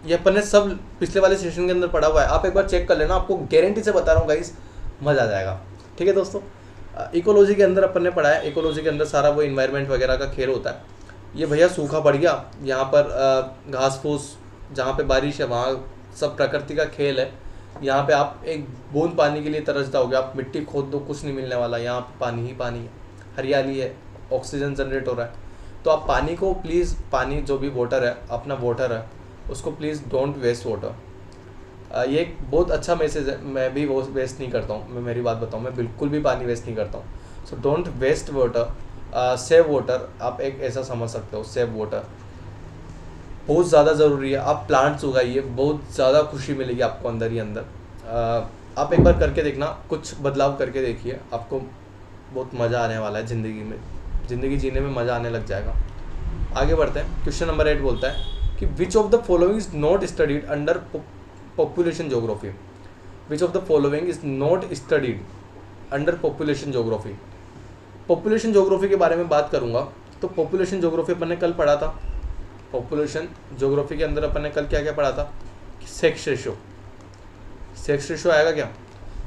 ये अपन ने सब पिछले वाले सेशन के अंदर पढ़ा हुआ है, आप एक बार चेक कर लेना, आपको गारंटी से बता रहा हूँ गाइस, मज़ा आ जाएगा। ठीक है दोस्तों, इकोलॉजी के अंदर अपन ने पढ़ा है, इकोलॉजी के अंदर सारा वो इन्वायरमेंट वगैरह का खेल होता है। ये भैया सूखा पड़ गया, यहाँ पर घास फूस, जहाँ पे बारिश है वहाँ सब प्रकृति का खेल है। यहाँ पे आप एक बूंद पानी के लिए तरस जाओगे, आप मिट्टी खोद दो कुछ नहीं मिलने वाला, यहाँ पे पानी ही पानी है, हरियाली है, ऑक्सीजन जनरेट हो रहा है। तो आप पानी को प्लीज़, पानी जो भी वाटर है, अपना वाटर है, उसको प्लीज़ डोंट वेस्ट वाटर। ये एक बहुत अच्छा मैसेज है, मैं भी वो वेस्ट नहीं करता हूँ, मैं मेरी बात बताऊँ, मैं बिल्कुल भी पानी वेस्ट नहीं करता हूँ। So don't waste water, save water, आप एक ऐसा समझ सकते हो, सेव वाटर बहुत ज़्यादा ज़रूरी है। आप प्लांट्स उगाइए, बहुत ज़्यादा खुशी मिलेगी आपको अंदर ही अंदर। आप एक बार करके देखना, कुछ बदलाव करके देखिए, आपको बहुत मज़ा आने वाला है ज़िंदगी में, ज़िंदगी जीने में मज़ा आने लग जाएगा। आगे बढ़ते हैं, क्वेश्चन नंबर 8 बोलता है कि which of the following is not studied under population geography. Which of the following is not studied under population geography. Population geography के बारे में बात करूंगा, तो पॉपुलेशन ज्योग्राफी अपन ने कल पढ़ा था। पॉपुलेशन ज्योग्राफी के अंदर अपन ने कल क्या क्या पढ़ा था, सेक्स रेशो। सेक्स रेशो आएगा क्या,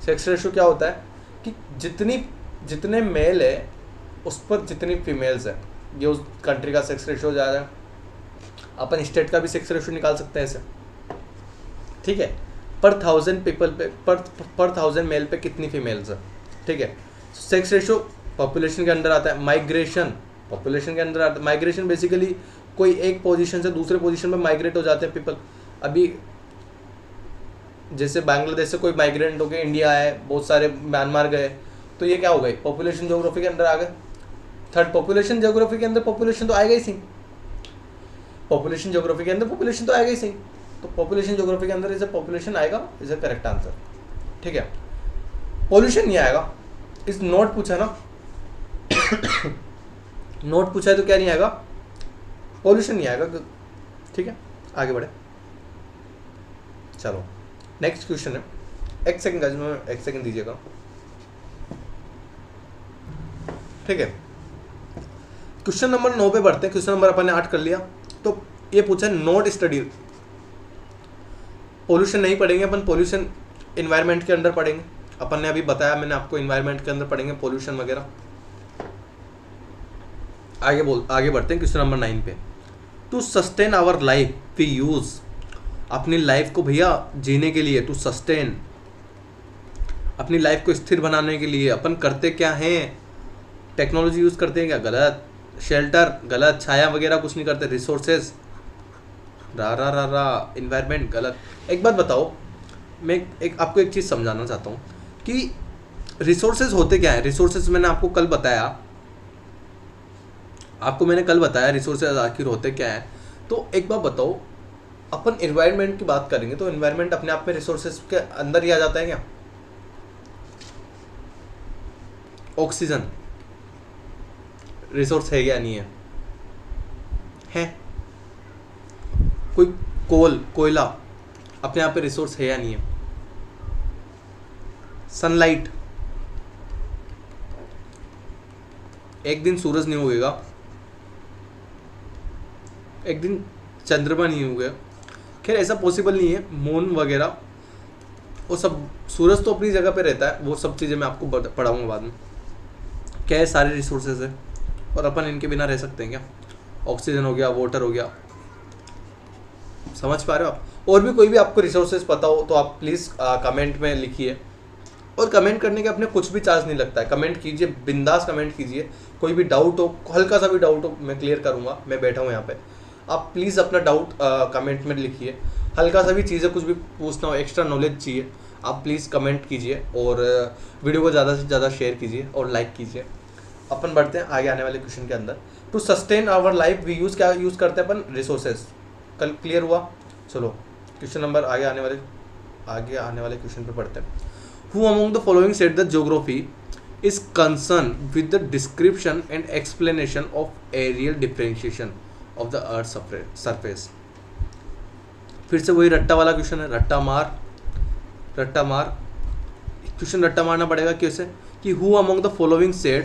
सेक्स रेशो क्या होता है कि जितने मेल है उस पर जितनी फीमेल्स है, ये उस कंट्री का सेक्स रेशो हो जाएगा। अपन स्टेट का भी सेक्स रेशो निकाल सकते हैं ऐसे, ठीक है। पर 1000 पीपल पे, पर 1000 मेल पे कितनी फीमेल्स है, ठीक है। सेक्स रेशो पॉपुलेशन के अंदर आता है। माइग्रेशन पॉपुलेशन के अंदर आता है। माइग्रेशन बेसिकली कोई एक पोजीशन से दूसरे पोजीशन में माइग्रेट हो जाते हैं पीपल। अभी जैसे बांग्लादेश से कोई माइग्रेंट होकर इंडिया आए, बहुत सारे म्यांमार गए, तो ये क्या हो गई, पॉपुलेशन ज्योग्राफी के अंदर आ गए। थर्ड, पॉपुलेशन ज्योग्राफी के अंदर पॉपुलेशन तो आएगा ही सही, पॉपुलेशन ज्योग्राफी के अंदर पॉपुलेशन तो आएगा ही सही, तो पॉपुलेशन ज्योग्राफी के अंदर इसे पॉपुलेशन आएगा, इज अ करेक्ट आंसर, ठीक है। पॉल्यूशन नहीं आएगा, इस नोट पूछा ना नोट पूछा है तो क्या नहीं आएगा, पॉल्यूशन नहीं आएगा, ठीक है। आगे बढ़े, चलो नेक्स्ट क्वेश्चन है। एक सेकंड दीजिएगा, ठीक है। क्वेश्चन नंबर 9 पे बढ़ते हैं। क्वेश्चन नंबर अपन ने 8 कर लिया, तो ये पूछा है नॉट स्टडी। पोल्यूशन नहीं पढ़ेंगे अपन, पोल्यूशन इन्वायरमेंट के अंदर पढ़ेंगे। अपन ने अभी बताया, मैंने आपको इन्वायरमेंट के अंदर पढ़ेंगे पोल्यूशन वगैरह। आगे बढ़ते हैं क्वेश्चन नंबर 9 पे। To sustain our life we use, अपनी लाइफ को भैया जीने के लिए, टू सस्टेन, अपनी लाइफ को स्थिर बनाने के लिए अपन करते क्या हैं? टेक्नोलॉजी यूज करते हैं क्या? गलत। शेल्टर गलत। छाया वगैरह कुछ नहीं करते। रिसोर्सेज रा इन्वायरमेंट गलत। एक बात बताओ, मैं आपको एक चीज़ समझाना चाहता हूँ कि रिसोर्सेज होते क्या है। रिसोर्सेज मैंने आपको कल बताया, रिसोर्सेज आखिर होते क्या है। तो एक बात बताओ, अपन एनवायरनमेंट की बात करेंगे तो एनवायरनमेंट अपने आप में रिसोर्सेज के अंदर ही आ जाता है क्या? ऑक्सीजन रिसोर्स है या नहीं है? है। कोई कोयला अपने आप पे रिसोर्स है या नहीं है? सनलाइट, एक दिन सूरज नहीं उगेगा, एक दिन चंद्रमा नहीं उगेगा, खैर ऐसा पॉसिबल नहीं है। मून वगैरह वो सब, सूरज तो अपनी जगह पे रहता है, वो सब चीज़ें मैं आपको पढ़ाऊंगा बाद में। क्या है, सारे रिसोर्सेज है और अपन इनके बिना रह सकते हैं क्या? ऑक्सीजन हो गया, वाटर हो गया, समझ पा रहे हो आप? और भी कोई भी आपको रिसोर्सेज पता हो तो आप प्लीज़ कमेंट में लिखिए। और कमेंट करने के अपने कुछ भी चार्ज नहीं लगता है, कमेंट कीजिए, बिंदास कमेंट कीजिए। कोई भी डाउट हो, हल्का सा भी डाउट हो, मैं क्लियर करूँगा, मैं बैठा हूँ यहाँ पे। आप प्लीज़ अपना डाउट कमेंट में लिखिए। हल्का सा भी चीज़ें कुछ भी पूछना हो, एक्स्ट्रा नॉलेज चाहिए, आप प्लीज़ कमेंट कीजिए और वीडियो को ज़्यादा से ज़्यादा शेयर कीजिए और लाइक कीजिए। अपन बढ़ते हैं आगे आने वाले क्वेश्चन के अंदर। To sustain our life we use, क्या यूज़ करते हैं अपन? रिसोर्सेज। कल क्लियर हुआ? चलो क्वेश्चन नंबर आगे आने वाले क्वेश्चन पे पढ़ते हैं। Who among the following said that geography is concerned with the description and explanation of aerial differentiation of the Earth's surface? फिर से वही रट्टा वाला क्वेश्चन है, रट्टा मार क्वेश्चन रट्टा मारना पड़ेगा। कैसे कि who among the following said,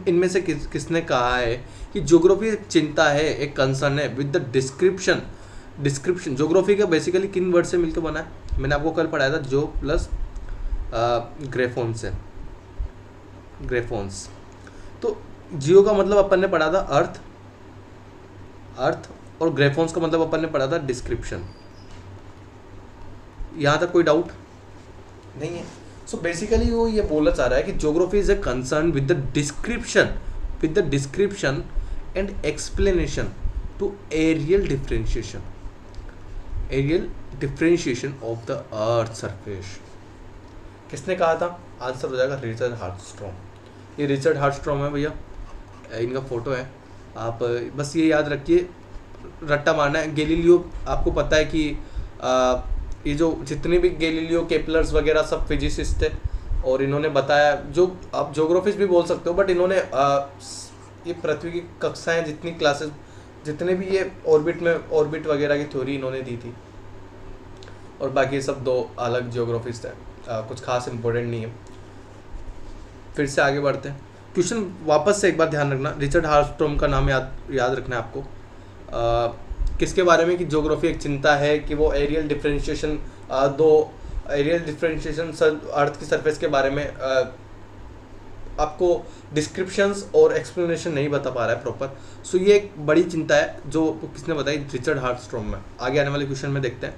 इनमें से किसने कहा है कि ज्योग्राफी एक चिंता है, एक कंसर्न है विद द डिस्क्रिप्शन। ज्योग्राफी का बेसिकली किन वर्ड से मिलकर बना है? मैंने आपको कल पढ़ाया था, जो प्लस ग्रेफोन्स है, ग्रेफोन्स। तो जियो का मतलब अपन ने पढ़ा था अर्थ और ग्रेफोन्स का मतलब अपन ने पढ़ा था डिस्क्रिप्शन। यहाँ तक कोई डाउट नहीं है? सो बेसिकली वो ये बोलना चाह रहा है कि geography is a concern with the description and explanation to areal differentiation of the earth surface. किसने कहा था? आंसर हो जाएगा रिचर्ड हार्टस्ट्रॉम। ये रिचर्ड हार्टस्ट्रॉम है भैया, इनका फोटो है, आप बस ये याद रखिए, रट्टा मारना है। गैलीलियो, आपको पता है कि ये जो जितने भी गैलीलियो, केपलर्स वगैरह सब फिजिसिस्ट थे और इन्होंने बताया, जो आप ज्योग्राफिस्ट भी बोल सकते हो, बट इन्होंने ये पृथ्वी की कक्षाएं, जितनी क्लासेस, जितने भी ये ऑर्बिट वगैरह की थ्योरी इन्होंने दी थी, और बाकी सब दो अलग ज्योग्राफिस्ट हैं, कुछ खास इंपॉर्टेंट नहीं है। फिर से आगे बढ़ते हैं। क्वेश्चन वापस से एक बार ध्यान रखना, रिचर्ड हार्टस्ट्रॉम का नाम याद रखना है आपको। किसके बारे में? कि ज्योग्राफी एक चिंता है कि वो एरियल डिफरेंशिएशन अर्थ की सरफेस के बारे में आपको डिस्क्रिप्शंस और एक्सप्लेनेशन नहीं बता पा रहा है प्रॉपर। सो ये एक बड़ी चिंता है जो किसने बताई? रिचर्ड हार्टस्ट्रॉम में। आगे आने वाले क्वेश्चन में देखते हैं।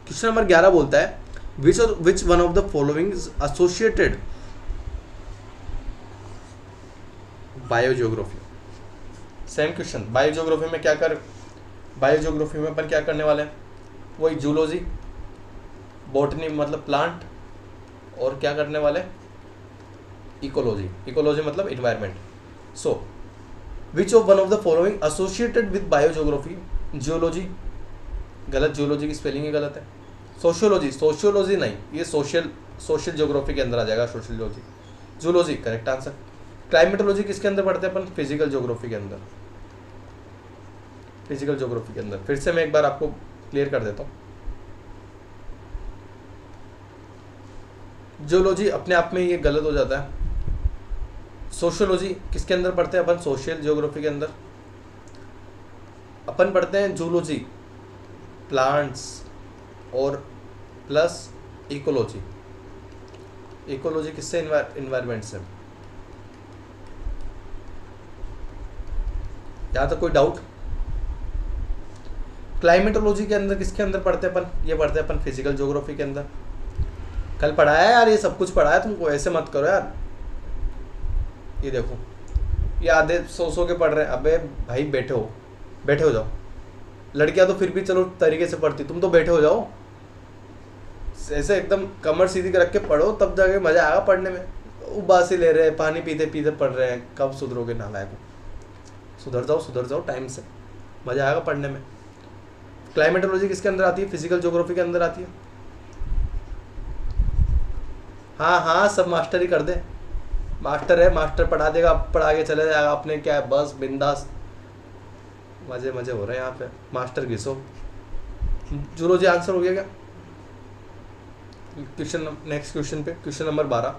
क्वेश्चन नंबर 11 बोलता है which one of the following is associated biogeography. Same question, biogeography में अपन क्या करने वाले हैं? वही जूलॉजी, बॉटनी मतलब प्लांट, और क्या करने वाले? इकोलॉजी मतलब environment. So which of one of the following associated with biogeography? Geology गलत, जियोलॉजी की स्पेलिंग ही गलत है। सोशियोलॉजी नहीं, ये सोशल ज्योग्राफी के अंदर आ जाएगा, sociology. Zoology correct answer. Climatology किसके अंदर पढ़ते हैं अपन? फिजिकल ज्योग्राफी के अंदर। फिर से मैं एक बार आपको क्लियर कर देता हूँ। जियोलॉजी अपने आप में ये गलत हो जाता है। सोशियोलॉजी किसके अंदर पढ़ते हैं अपन? सोशल ज्योग्राफी के अंदर। अपन पढ़ते हैं जूलॉजी, प्लांट्स और प्लस इकोलॉजी। इकोलॉजी किससे? इन्वायरमेंट से। यहाँ तक कोई डाउट? क्लाइमेटोलॉजी के अंदर किसके अंदर पढ़ते अपन? ये पढ़ते अपन फिजिकल ज्योग्राफी के अंदर। कल पढ़ाया यार, ये सब कुछ पढ़ाया तुमको, ऐसे मत करो यार। ये देखो, ये आधे सो के पढ़ रहे हैं। अबे भाई बैठे हो जाओ। लड़कियां तो फिर भी चलो तरीके से पढ़ती, तुम तो बैठे हो जाओ। ऐसे एकदम कमर सीधी रख के पढ़ो, तब जाके मजा आएगा पढ़ने में। उबासी ले रहे हैं, पानी पीते पीते पढ़ रहे हैं, कब सुधरोगे नालायक? सुधर जाओ टाइम से, मजा आएगा पढ़ने में। क्लाइमेटोलॉजी किसके अंदर आती है? फिजिकल ज्योग्राफी के अंदर आती है। हाँ सब मास्टर ही कर दे। मास्टर है, मास्टर पढ़ा देगा, पढ़ा के चले जाएगा अपने, क्या है बस बिंदास, मजे हो रहे हैं यहाँ पे। मास्टर घिसो। जूलॉजी आंसर हो गया क्या? नेक्स्ट क्वेश्चन पे, question number 12,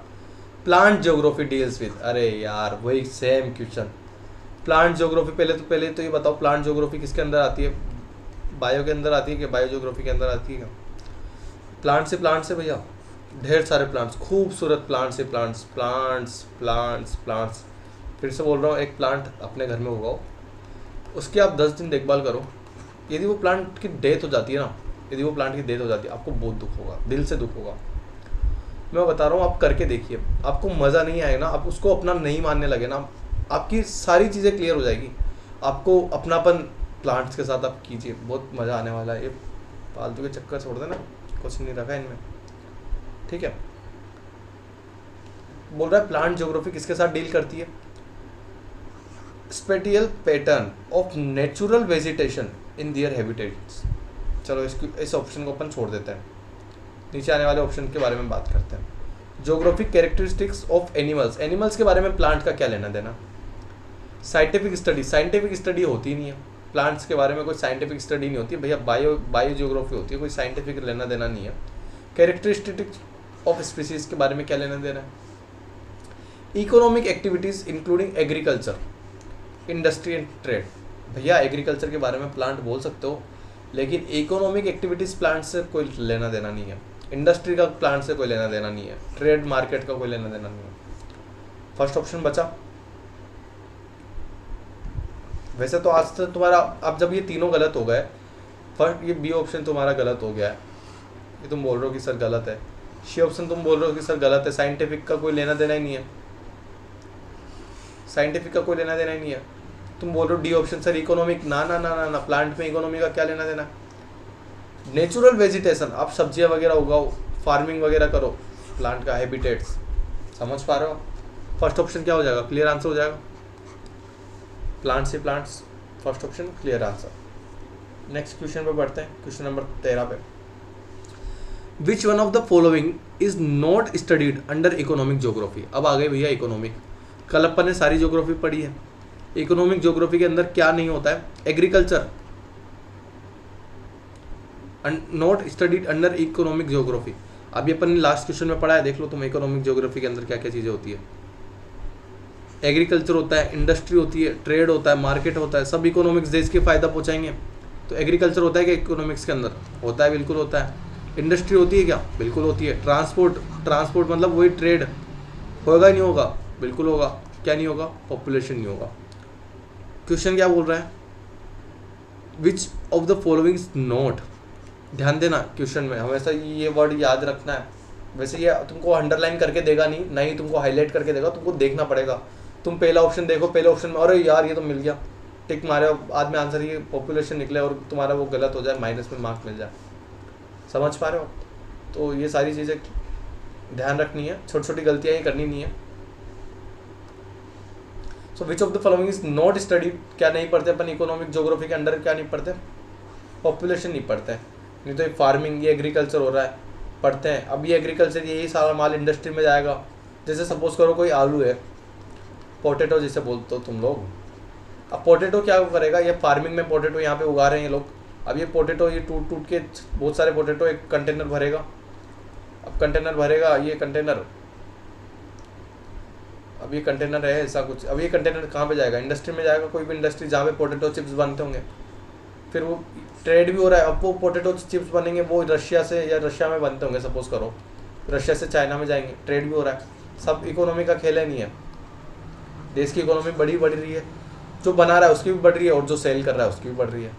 plant geography deals with. अरे यार वही सेम क्वेश्चन, प्लांट ज्योग्राफी। पहले तो ये बताओ, प्लांट ज्योग्राफी किसके अंदर आती है? बायो के अंदर आती है कि बायो ज्योग्राफी के अंदर आती है? प्लांट से भैया, ढेर सारे प्लांट्स, खूबसूरत प्लांट्स। फिर से बोल रहा हूँ, एक प्लांट अपने घर में उगाओ, उसकी आप 10 दिन देखभाल करो। यदि वो प्लांट की डेथ हो जाती है ना, आपको बहुत दुख होगा, दिल से दुख होगा। मैं बता रहा हूँ, आप करके देखिए, आपको मज़ा नहीं आएगा ना, आप उसको अपना नहीं मानने लगे ना, आपकी सारी चीज़ें क्लियर हो जाएगी। आपको अपनापन प्लांट्स के साथ आप कीजिए, बहुत मज़ा आने वाला है। ये फालतू के चक्कर छोड़ देना, कुछ नहीं रखा इनमें, ठीक है। बोल रहा है प्लांट ज्योग्राफी किसके साथ डील करती है? Spatial pattern of natural vegetation in their habitats. चलो इस ऑप्शन को अपन छोड़ देते हैं, नीचे आने वाले ऑप्शन के बारे में बात करते हैं। Geographic characteristics of animals. Animals के बारे में प्लांट का क्या लेना देना? साइंटिफिक स्टडी होती नहीं है प्लांट्स के बारे में, कोई साइंटिफिक स्टडी नहीं होती भैया, बायो ज्योग्राफी होती है, कोई साइंटिफिक लेना देना नहीं है। कैरेक्टरिस्टिक्स ऑफ स्पीसीज के बारे में क्या लेना देना है? Economic activities including agriculture, industry and trade. भैया एग्रीकल्चर के बारे में प्लांट बोल सकते हो, लेकिन इकोनॉमिक एक्टिविटीज प्लांट से कोई लेना देना नहीं है। इंडस्ट्री का प्लांट से कोई लेना देना नहीं है। ट्रेड मार्केट का कोई लेना देना नहीं है। फर्स्ट ऑप्शन बचा। वैसे तो आज तक तुम्हारा, अब जब ये तीनों गलत हो गए, फर्स्ट ये बी ऑप्शन तुम्हारा गलत हो गया है, ये तुम बोल रहे हो कि सर गलत है। सी ऑप्शन तुम बोल रहे हो कि सर गलत है, साइंटिफिक का कोई लेना देना ही नहीं है, तुम बोल रहे हो डी ऑप्शन सर इकोनॉमिक, ना, प्लांट में इकोनॉमी का क्या लेना देना। नेचुरल वेजिटेशन, आप सब्जियां वगैरह उगाओ, फार्मिंग वगैरह करो, प्लांट का हैबिटेट्स, समझ पा रहे हो? फर्स्ट ऑप्शन क्या हो जाएगा? क्लियर आंसर हो जाएगा, प्लांट्स ही plants, first option clear answer. Next question पे बढ़ते हैं, क्वेश्चन नंबर 13 पे। Which one of the following is not studied under economic geography. अब आ गए भैया इकोनॉमिक, कल अपन ने सारी ज्योग्राफी पढ़ी है, इकोनॉमिक ज्योग्राफी के अंदर क्या नहीं होता है? Agriculture not studied under economic geography. अभी अपन ने लास्ट क्वेश्चन में पढ़ा है, देख लो तुम इकोनॉमिक ज्योग्राफी के अंदर क्या क्या चीज़ें होती है। एग्रीकल्चर होता है, इंडस्ट्री होती है, ट्रेड होता है, मार्केट होता है, सब इकोनॉमिक्स देश के फ़ायदा पहुंचाएंगे। तो एग्रीकल्चर होता है क्या इकोनॉमिक्स के अंदर? होता है, बिल्कुल होता है। इंडस्ट्री होती है क्या? बिल्कुल होती है। ट्रांसपोर्ट मतलब वही ट्रेड, होगा नहीं होगा? बिल्कुल होगा। क्या नहीं होगा? पॉपुलेशन नहीं होगा। क्वेश्चन क्या बोल रहा है? Which of the following not. ध्यान देना क्वेश्चन में, हमेशा ये वर्ड याद रखना है। वैसे ये तुमको अंडरलाइन करके देगा नहीं तुमको हाईलाइट करके देगा, तुमको देखना पड़ेगा। तुम पहला ऑप्शन देखो, पहले ऑप्शन में अरे यार ये तो मिल गया, टिक मारे, बाद में आंसर ये पॉपुलेशन निकले और तुम्हारा वो गलत हो जाए, माइनस में मार्क मिल जाए। समझ पा रहे हो? तो ये सारी चीज़ें ध्यान रखनी है, छोटी छोटी गलतियाँ ही करनी नहीं है। So which of the following is not study. क्या नहीं पढ़ते अपन इकोनॉमिक ज्योग्राफी के अंडर? क्या नहीं पढ़ते? पॉपुलेशन नहीं पढ़ते हैं। नहीं तो ये फार्मिंग, ये एग्रीकल्चर हो रहा है, पढ़ते हैं। अब ये एग्रीकल्चर, यही सारा माल इंडस्ट्री में जाएगा। जैसे सपोज करो कोई आलू है, पोटैटो जिसे बोलते हो तुम लोग। अब पोटैटो क्या करेगा? ये फार्मिंग में पोटैटो यहाँ पे उगा रहे हैं ये लोग। अब ये पोटैटो ये टूट के बहुत सारे पोटैटो एक कंटेनर भरेगा। अब कंटेनर भरेगा, ये कंटेनर, अब ये कंटेनर है ऐसा कुछ। अब ये कंटेनर कहाँ पे जाएगा? इंडस्ट्री में जाएगा, कोई भी इंडस्ट्री जहाँ पे पोटैटो चिप्स बनते होंगे। फिर वो ट्रेड भी हो रहा है, अब वो पोटैटो चिप्स बनेंगे वो रशिया से या रशिया में बनते होंगे सपोज करो, रशिया से चाइना में जाएंगे, ट्रेड भी हो रहा है, सब इकोनॉमी का खेल है नहीं है। देश की इकोनॉमी बढ़ रही है, जो बना रहा है उसकी भी बढ़ रही है और जो सेल कर रहा है उसकी भी बढ़ रही है,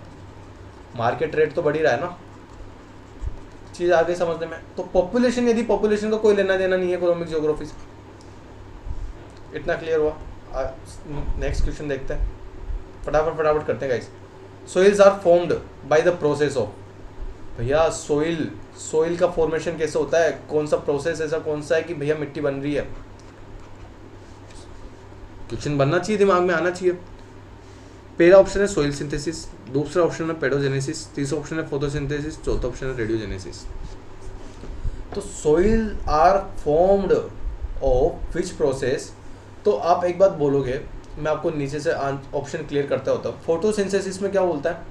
मार्केट रेट तो बढ़ ही रहा है ना। चीज़ आगे समझने में, तो पॉपुलेशन, यदि पॉपुलेशन का कोई लेना देना नहीं है इकोनॉमिक ज्योग्राफी से, इतना क्लियर हुआ। नेक्स्ट क्वेश्चन देखते हैं, फटाफट करते हैं guys. Soils are formed by the process of, भैया सोइल का फॉर्मेशन कैसे होता है, कौन सा प्रोसेस ऐसा कौन सा है कि भैया मिट्टी बन रही है। क्वेश्चन बनना चाहिए, दिमाग में आना चाहिए। पहला ऑप्शन है सोइल सिंथेसिस, दूसरा ऑप्शन है पेडोजेनेसिस, तीसरा ऑप्शन है फोटोसिंथेसिस, चौथा ऑप्शन है रेडियोजेनेसिस। तो soil are formed of which process, तो आप एक बात बोलोगे, मैं आपको नीचे से ऑप्शन क्लियर करता होता हूँ। फोटोसिंथेसिस में क्या बोलता है,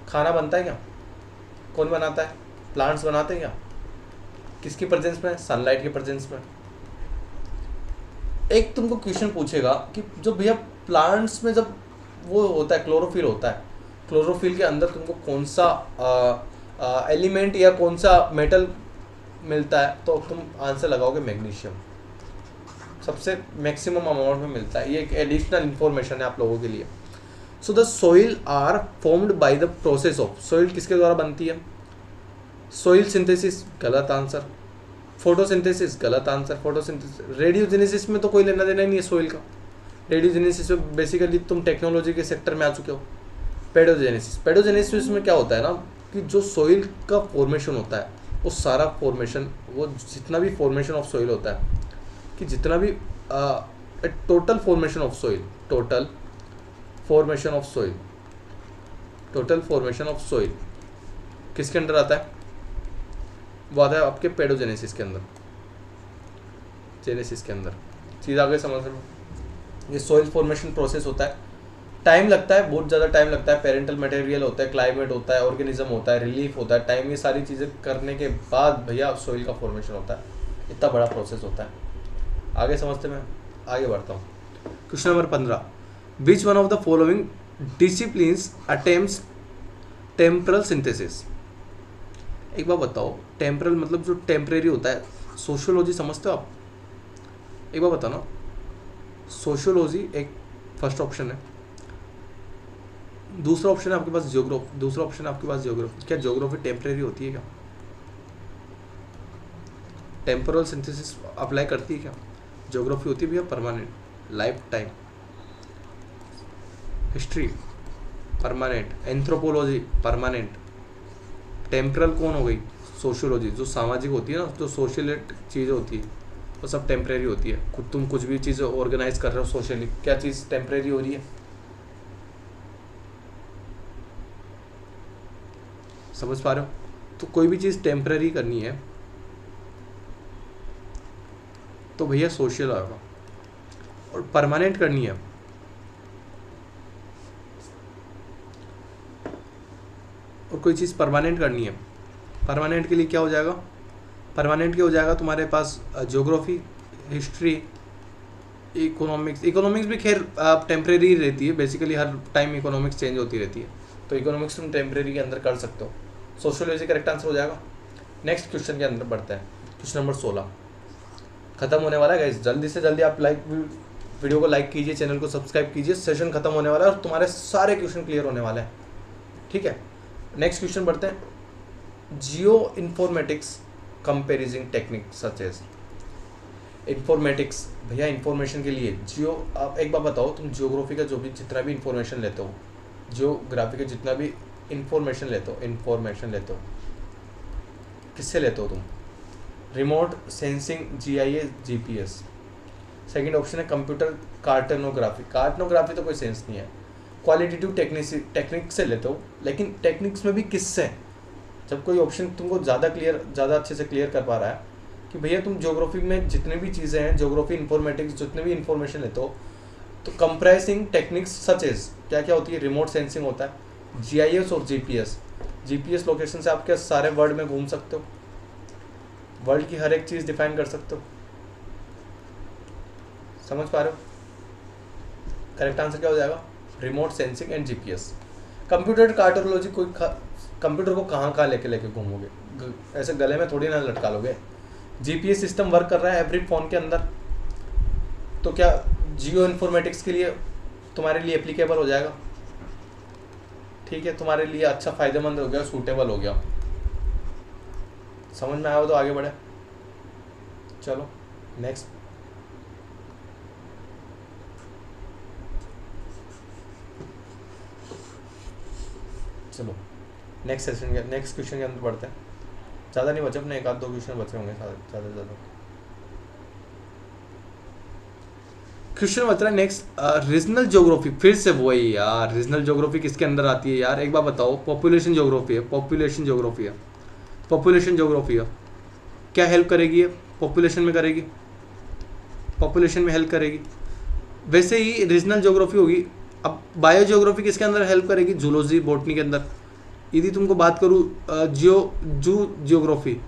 खाना बनता है क्या, कौन बनाता है, प्लांट्स बनाते हैं क्या, किसकी प्रेजेंस में, सनलाइट के प्रेजेंस में। एक तुमको क्वेश्चन पूछेगा कि जो भैया प्लांट्स में जब वो होता है क्लोरोफिल होता है, क्लोरोफिल के अंदर तुमको कौन सा एलिमेंट या कौन सा मेटल मिलता है, तो तुम आंसर लगाओगे मैग्नीशियम, सबसे मैक्सिमम अमाउंट में मिलता है। ये एक एडिशनल इंफॉर्मेशन है आप लोगों के लिए। So the soil are formed by the process of, soil किसके द्वारा बनती है, सोइल सिंथेसिस, गलत आंसर। फोटोसिंथेसिस, गलत आंसर। फोटोसिंथेसिस, रेडियोजेनेसिस में तो कोई लेना देना ही नहीं है सोइल का। रेडियोजेनेसिस में बेसिकली तुम टेक्नोलॉजी के सेक्टर में आ चुके हो। पेडोजेनेसिस में क्या होता है ना कि जो सोइल का फॉर्मेशन होता है वो सारा फॉर्मेशन, वो जितना भी फॉर्मेशन ऑफ सोइल होता है, कि जितना भी total formation of soil, total formation of soil किसके अंडर आता है, वो आता है आपके पेडोजेनेसिस के अंदर, जेनेसिस के अंदर। चीज़ आगे समझ लो, ये सोइल फॉर्मेशन प्रोसेस होता है, टाइम लगता है, बहुत ज़्यादा टाइम लगता है। पेरेंटल मटेरियल होता है, क्लाइमेट होता है, ऑर्गेनिज्म होता है, रिलीफ होता है, टाइम, ये सारी चीज़ें करने के बाद भैया सोइल का फॉर्मेशन होता है। इतना बड़ा प्रोसेस होता है। आगे समझते मैं आगे बढ़ता हूँ। Question number 15, which one of the following disciplines attempts temporal synthesis. एक बार बताओ, टेम्परल मतलब जो टेम्परेरी होता है, सोशियोलॉजी समझते हो आप, एक बार बताओ ना। सोशियोलॉजी एक फर्स्ट ऑप्शन है, दूसरा ऑप्शन है आपके पास ज्योग्राफी। क्या ज्योग्राफी टेम्परेरी होती है क्या, टेम्पोरल सिंथेसिस अप्लाई करती है क्या, ज्योग्राफी होती है भैया permanent, life time. History permanent, anthropology permanent, temporal कौन हो गई, सोशियोलॉजी, जो सामाजिक होती है ना, जो सोशलेट चीज़ें होती है वो सब टेम्परेरी होती है। खुद तुम कुछ भी चीज़ ऑर्गेनाइज कर रहे हो सोशली, क्या चीज़ टेम्परेरी हो रही है, समझ पा रहे हो। तो कोई भी चीज़ टेम्परेरी करनी है तो भैया सोशल आएगा, और परमानेंट करनी है और कोई चीज़ परमानेंट करनी है, परमानेंट के लिए क्या हो जाएगा, परमानेंट क्या हो जाएगा तुम्हारे पास, ज्योग्राफी, हिस्ट्री, इकोनॉमिक्स भी खैर टेम्परेरी रहती है, बेसिकली हर टाइम इकोनॉमिक्स चेंज होती रहती है, तो इकोनॉमिक्स तुम टेम्परेरी के अंदर कर सकते हो। सोशियोलॉजी करेक्ट आंसर हो जाएगा। नेक्स्ट क्वेश्चन के अंदर बढ़ते हैं, क्वेश्चन नंबर 16 खत्म होने वाला है गाइस, जल्दी से जल्दी आप वीडियो को लाइक कीजिए, चैनल को सब्सक्राइब कीजिए, सेशन खत्म होने वाला है और तुम्हारे सारे क्वेश्चन क्लियर होने वाले हैं, ठीक है। नेक्स्ट क्वेश्चन बढ़ते हैं, geo informatics comprising technique such as. Informatics भैया इन्फॉर्मेशन के लिए जियो, आप एक बार बताओ, तुम जियोग्राफी का जो भी जितना भी इन्फॉर्मेशन लेते हो, जियोग्राफी का जितना भी इन्फॉर्मेशन लेते हो किससे लेते हो तुम, remote sensing, GIS, GPS. Second option है कंप्यूटर कार्टनोग्राफी तो कोई सेंस नहीं है, क्वालिटेटिव टेक्निक से लेते हो, लेकिन टेक्निक्स में भी किससे, जब कोई ऑप्शन तुमको ज़्यादा अच्छे से क्लियर कर पा रहा है कि भैया तुम ज्योग्राफी में जितने भी चीज़ें हैं, ज्योग्राफी इन्फॉर्मेटिक्स जितने भी इन्फॉर्मेशन लेते हो, तो कंप्रेसिंग टेक्निक्स सच एज क्या क्या होती है, रिमोट सेंसिंग होता है, जीआईएस और जीपीएस लोकेशन से आप क्या सारे वर्ल्ड में घूम सकते हो, वर्ल्ड की हर एक चीज़ डिफाइन कर सकते हो, समझ पा रहे हो। करेक्ट आंसर क्या हो जाएगा, remote sensing and GPS. Computer cartology, कोई कंप्यूटर को कहाँ लेके घूमोगे, ऐसे गले में थोड़ी ना लटका लोगे, जीपीएस सिस्टम वर्क कर रहा है एवरी फ़ोन के अंदर, तो क्या जियो इन्फॉर्मेटिक्स के लिए तुम्हारे लिए एप्लीकेबल हो जाएगा, ठीक है, तुम्हारे लिए अच्छा फ़ायदेमंद हो गया, सूटेबल हो गया। समझ में आया हो तो आगे बढ़े। चलो नेक्स्ट। चलो नेक्स्ट सेशन के नेक्स्ट क्वेश्चन के अंदर बढ़ते हैं। ज़्यादा नहीं बचे अपने, एक आध दो क्वेश्चन बचे होंगे ज़्यादा से ज़्यादा। क्वेश्चन बच रहा है नेक्स्ट, रीजनल ज्योग्राफी। फिर से वही यार, रीजनल ज्योग्राफी किसके अंदर आती है यार, एक बार बताओ। पॉपुलेशन ज्योग्राफी है, पॉपुलेशन ज्योग्राफी है, पॉपुलेशन ज्योग्राफी है। क्या हेल्प करेगी ये? पॉपुलेशन में करेगी, पॉपुलेशन में हेल्प करेगी। वैसे ही रीजनल ज्योग्राफी होगी। अब बायो ज्योग्राफी किसके अंदर हेल्प करेगी? जूलॉजी, बॉटनी के अंदर। यदि तुमको बात करूँ ज्योग्राफी,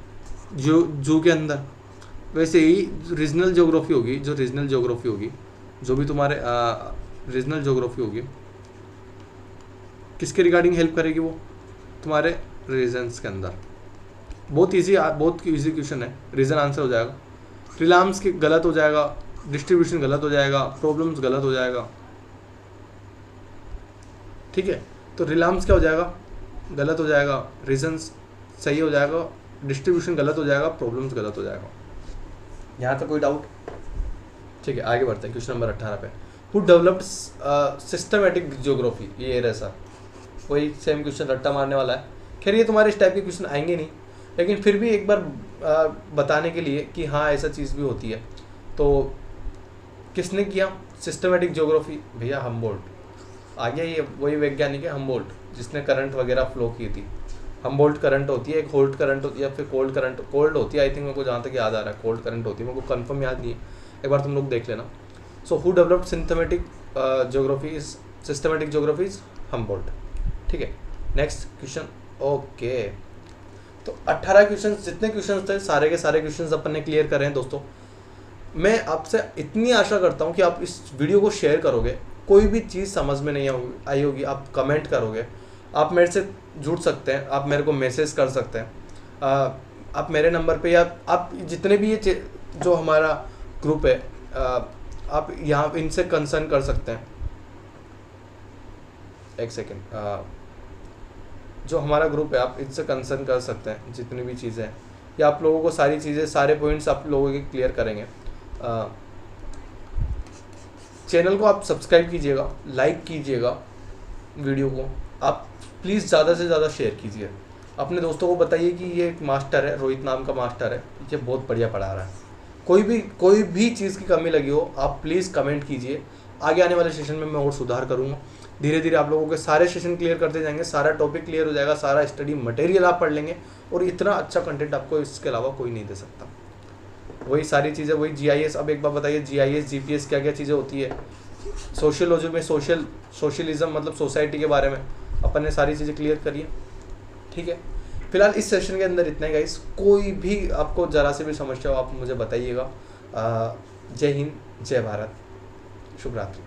जू के अंदर, वैसे ही रीजनल ज्योग्राफी होगी। जो रीजनल ज्योग्राफी होगी, जो भी तुम्हारे रीजनल ज्योग्राफी होगी, किसके रिगार्डिंग हेल्प करेगी? वो तुम्हारे रीजन्स के अंदर। बहुत इजी क्वेश्चन है, रीजन आंसर हो जाएगा। रिलाम्स के गलत हो जाएगा, डिस्ट्रीब्यूशन गलत हो जाएगा, प्रॉब्लम्स गलत हो जाएगा, ठीक है। तो रिलाम्स क्या हो जाएगा? गलत हो जाएगा, रीजन्स सही हो जाएगा, डिस्ट्रीब्यूशन गलत हो जाएगा, प्रॉब्लम्स गलत हो जाएगा। यहाँ तक कोई डाउट? ठीक है, आगे बढ़ते हैं क्वेश्चन नंबर 18 पे। Who developed systematic geography. ये ऐसा वही सेम क्वेश्चन रट्टा मारने वाला है। खैर ये तुम्हारे इस टाइप के क्वेश्चन आएंगे नहीं, लेकिन फिर भी एक बार बताने के लिए कि हाँ ऐसा चीज़ भी होती है। तो किसने किया सिस्टमेटिक ज्योग्राफी? भैया हम्बोल्ट। आगे ये वही वैज्ञानिक है हम्बोल्ट, जिसने करंट वगैरह फ्लो की थी। हम्बोल्ट करंट होती है, एक होल्ट करंट होती है या फिर कोल्ड करंट। कोल्ड होती है आई थिंक, मेरे को जहाँ तक याद आ रहा है कोल्ड करंट होती है, मेरे को कंफर्म याद नहीं है, एक बार तुम लोग देख लेना। So who developed systematic geography is systematic geography is Humboldt, ठीक है। Next question. ओके, तो 18 क्वेश्चन, जितने क्वेश्चन थे सारे के सारे क्वेश्चन अपन ने क्लियर करे हैं दोस्तों। मैं आपसे इतनी आशा करता हूँ कि आप इस वीडियो को शेयर करोगे। कोई भी चीज़ समझ में नहीं आई होगी, आप कमेंट करोगे, आप मेरे से जुड़ सकते हैं, आप मेरे को मैसेज कर सकते हैं, आप मेरे नंबर पे, या आप जितने भी ये जो हमारा ग्रुप है आप यहाँ इनसे कंसर्न कर सकते हैं। एक सेकेंड, जो हमारा ग्रुप है आप इनसे कंसर्न कर सकते हैं, जितनी भी चीज़ें हैं, या आप लोगों को सारी चीज़ें, सारे पॉइंट्स आप लोगों के क्लियर करेंगे। चैनल को आप सब्सक्राइब कीजिएगा, लाइक कीजिएगा वीडियो को, आप प्लीज़ ज़्यादा से ज़्यादा शेयर कीजिए, अपने दोस्तों को बताइए कि ये एक मास्टर है, रोहित नाम का मास्टर है, ये बहुत बढ़िया पढ़ा रहा है। कोई भी चीज़ की कमी लगी हो आप प्लीज़ कमेंट कीजिए। आगे आने वाले सेशन में मैं और सुधार करूँगा। धीरे धीरे आप लोगों के सारे सेशन क्लियर करते जाएंगे, सारा टॉपिक क्लियर हो जाएगा, सारा स्टडी मटेरियल आप पढ़ लेंगे, और इतना अच्छा कंटेंट आपको इसके अलावा कोई नहीं दे सकता। वही सारी चीज़ें, वही GIS। अब एक बार बताइए GIS GPS क्या क्या चीज़ें होती है। सोशियोलॉजी में सोशलिज्म मतलब सोसाइटी के बारे में अपन ने सारी चीज़ें क्लियर करी है, ठीक है। फिलहाल इस सेशन के अंदर इतना ही गाइस। कोई भी आपको ज़रा से भी समस्या हो आप मुझे बताइएगा। जय हिंद, जय भारत, शुभ रात्रि।